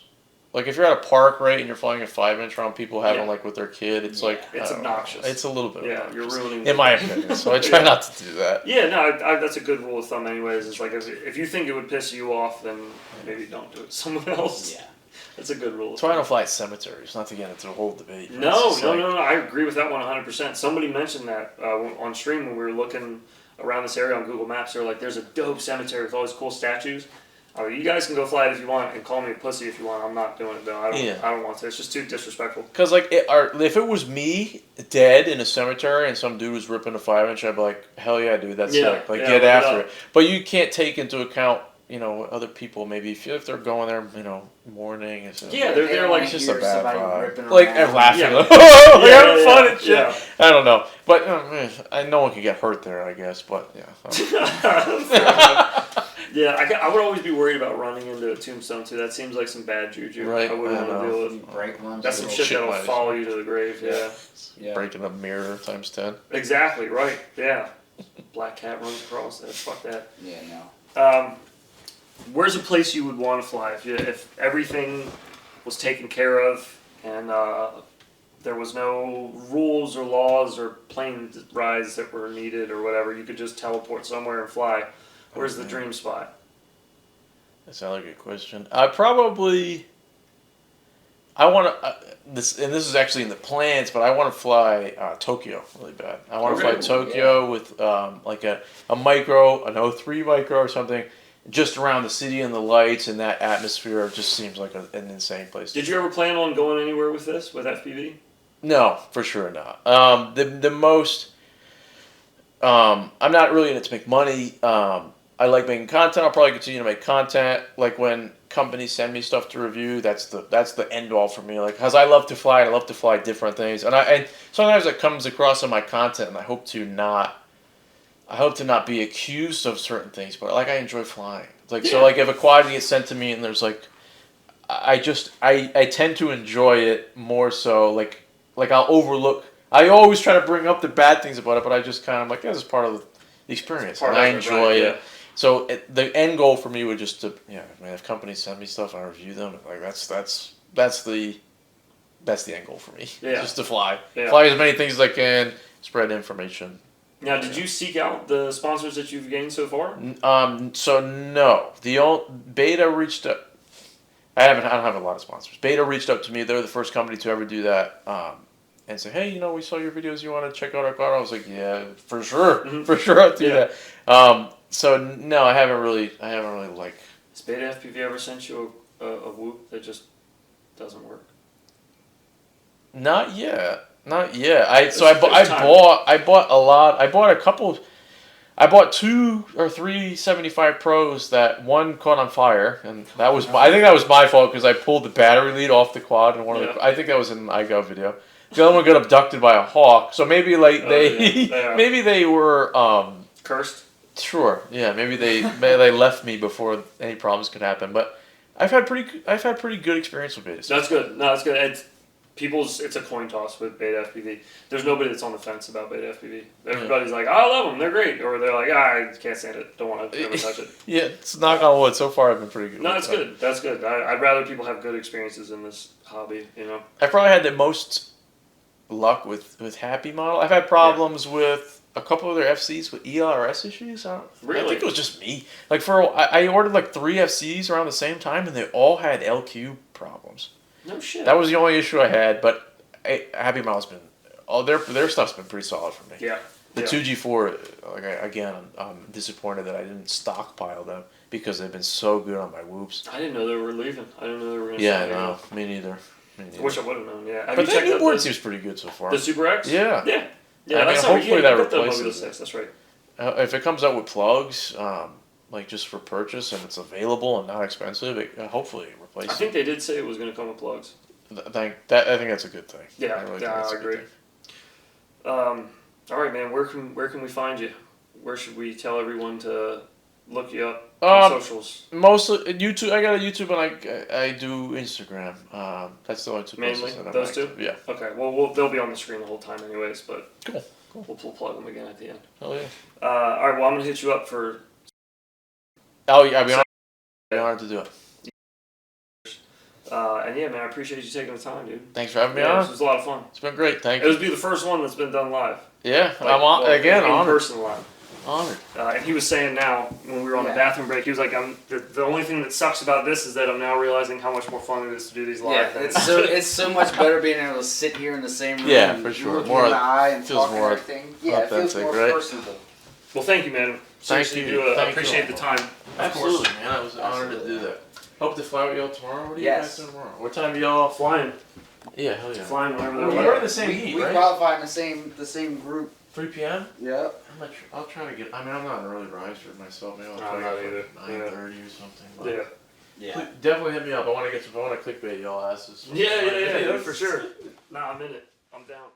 Like if you're at a park, right, and you're flying a 5-inch around people having like with their kid, it's like it's obnoxious. It's a little bit. Yeah, you're ruining. In my opinion, so I try not to do that. Yeah, no, that's a good rule of thumb. Anyways, it's like if you think it would piss you off, then maybe don't do it to someone else. Yeah, that's a good rule. That's why I don't fly at cemeteries. Not to get into a whole debate. No. I agree with that 100%. Somebody mentioned that on stream when we were looking around this area on Google Maps. They were like, "There's a dope cemetery with all these cool statues." You guys can go fly it if you want, and call me a pussy if you want. I'm not doing it though. I don't want to. It's just too disrespectful. Because like, if it was me dead in a cemetery and some dude was ripping a 5-inch, I'd be like, hell yeah, dude, that's sick. Like, get after it. But you can't take into account, other people maybe if they're going there, mourning. They're like it's just a bad vibe. Like and laughing, having fun and shit. Yeah. I don't know, but no one can get hurt there, I guess. But yeah. Yeah, I would always be worried about running into a tombstone too. That seems like some bad juju. Right. I wouldn't want to deal with. Break one. That's some shit that'll follow you to the grave. Yeah. Breaking a mirror times 10. Exactly. Right. Yeah. Black cat runs across that. Fuck that. Yeah. No. Where's a place you would want to fly if everything was taken care of and there was no rules or laws or plane rides that were needed or whatever? You could just teleport somewhere and fly. Where's the dream spot? That's another good question. I want to. This is actually in the plans, but I want to fly Tokyo really bad. I want to fly Tokyo with like a micro, an O3 micro or something, just around the city and the lights and that atmosphere. Just seems like an insane place. Did you ever plan on going anywhere with this, with FPV? No, for sure not. The most. I'm not really in it to make money. I like making content. I'll probably continue to make content. Like when companies send me stuff to review, that's the end all for me. Like, cause I love to fly. And I love to fly different things, and sometimes it comes across in my content, and I hope to not be accused of certain things. But like I enjoy flying. Like so, like if a quad gets sent to me, and there's like, I tend to enjoy it more so. Like I'll overlook. I always try to bring up the bad things about it, but I just kind of like this is part of the experience, and I enjoy it. So the end goal for me would just to if companies send me stuff, I review them. Like that's the end goal for me. Yeah. Just to fly Yeah. fly as many things as I can, spread information. Now, did you seek out the sponsors that you've gained so far? So no, the old Beta reached out. I don't have a lot of sponsors. Beta reached out to me. They're the first company to ever do that. And say, hey, we saw your videos. You want to check out our car? I was like, yeah, for sure, for sure, I'll do that. So no, I haven't really like. Has Beta FPV ever sent you a whoop that just doesn't work? Not yet. I bought a lot. I bought a couple. I bought 2 or 3 75 Pros that one caught on fire, and that was I think that was my fault because I pulled the battery lead off the quad, and I think that was in an iGov video. The other one got abducted by a hawk, so maybe like maybe they were cursed. Sure, yeah, maybe they left me before any problems could happen. But I've had pretty good experience with Beta. That's good. No, that's good. It's a coin toss with Beta FPV. There's nobody that's on the fence about Beta FPV. Everybody's like, I love them, they're great, or they're like, I can't stand it, don't want to ever touch it. Yeah, it's knock on wood. So far, I've been pretty good. No, that's good. That's good. I'd rather people have good experiences in this hobby. I probably had the most luck with Happy Model. I've had problems with a couple of their FCs with ELRS issues. Really? I think it was just me. Like I ordered like 3 FCs around the same time, and they all had LQ problems. No shit. That was the only issue I had, but Happy Model's been their stuff's been pretty solid for me. Yeah. The 2G4, again, I'm disappointed that I didn't stockpile them because they've been so good on my whoops. I didn't know they were leaving. I didn't know they were going to. Yeah, no, me neither. I wish I would have known. Yeah. But the new board seems pretty good so far. The Super X. Yeah. Yeah. Yeah. I mean, hopefully that replaces it. That's right. If it comes out with plugs, like just for purchase, and it's available and not expensive, hopefully it replaces. I think they did say it was going to come with plugs. I think that's a good thing. Yeah, I agree. All right, man. Where can we find you? Where should we tell everyone to look you up on socials? Mostly YouTube. I got a YouTube and I do Instagram. That's the only 2 places mainly that I'm those active. 2. Yeah. Okay. Well, they'll be on the screen the whole time, anyways. But cool. We'll plug them again at the end. Oh yeah. All right. Well, I'm gonna hit you up for. Oh yeah, I'd be honored to do it. And yeah, man, I appreciate you taking the time, dude. Thanks for having me on. This was a lot of fun. It's been great. Thank you. It would be the first one that's been done live. Yeah, I'm honored. Person live. Honored. And he was saying now, when we were on the bathroom break, he was like, the only thing that sucks about this is that I'm now realizing how much more fun it is to do these live. Yeah, it's so much better being able to sit here in the same room. Yeah, for sure. Look More in the eye and feels talk more and everything. Yeah, it feels more personable. Well, thank you, man. Seriously, Thank you. I appreciate the time. Absolutely, man. I was honored to do that. Hope to fly with y'all tomorrow. What are you guys doing tomorrow? What time do y'all flying? Yeah, hell yeah. Flying whenever they're We're in the same heat, we right? qualify in the same group. 3 p.m. Yep. I'll try to get. I mean, I'm not an early riser myself. Maybe I'll No, try not to either. get 9:30 or something. But Yeah. definitely hit me up. I want to clickbait y'all asses. Yeah, for sure. Nah, I'm in it. I'm down.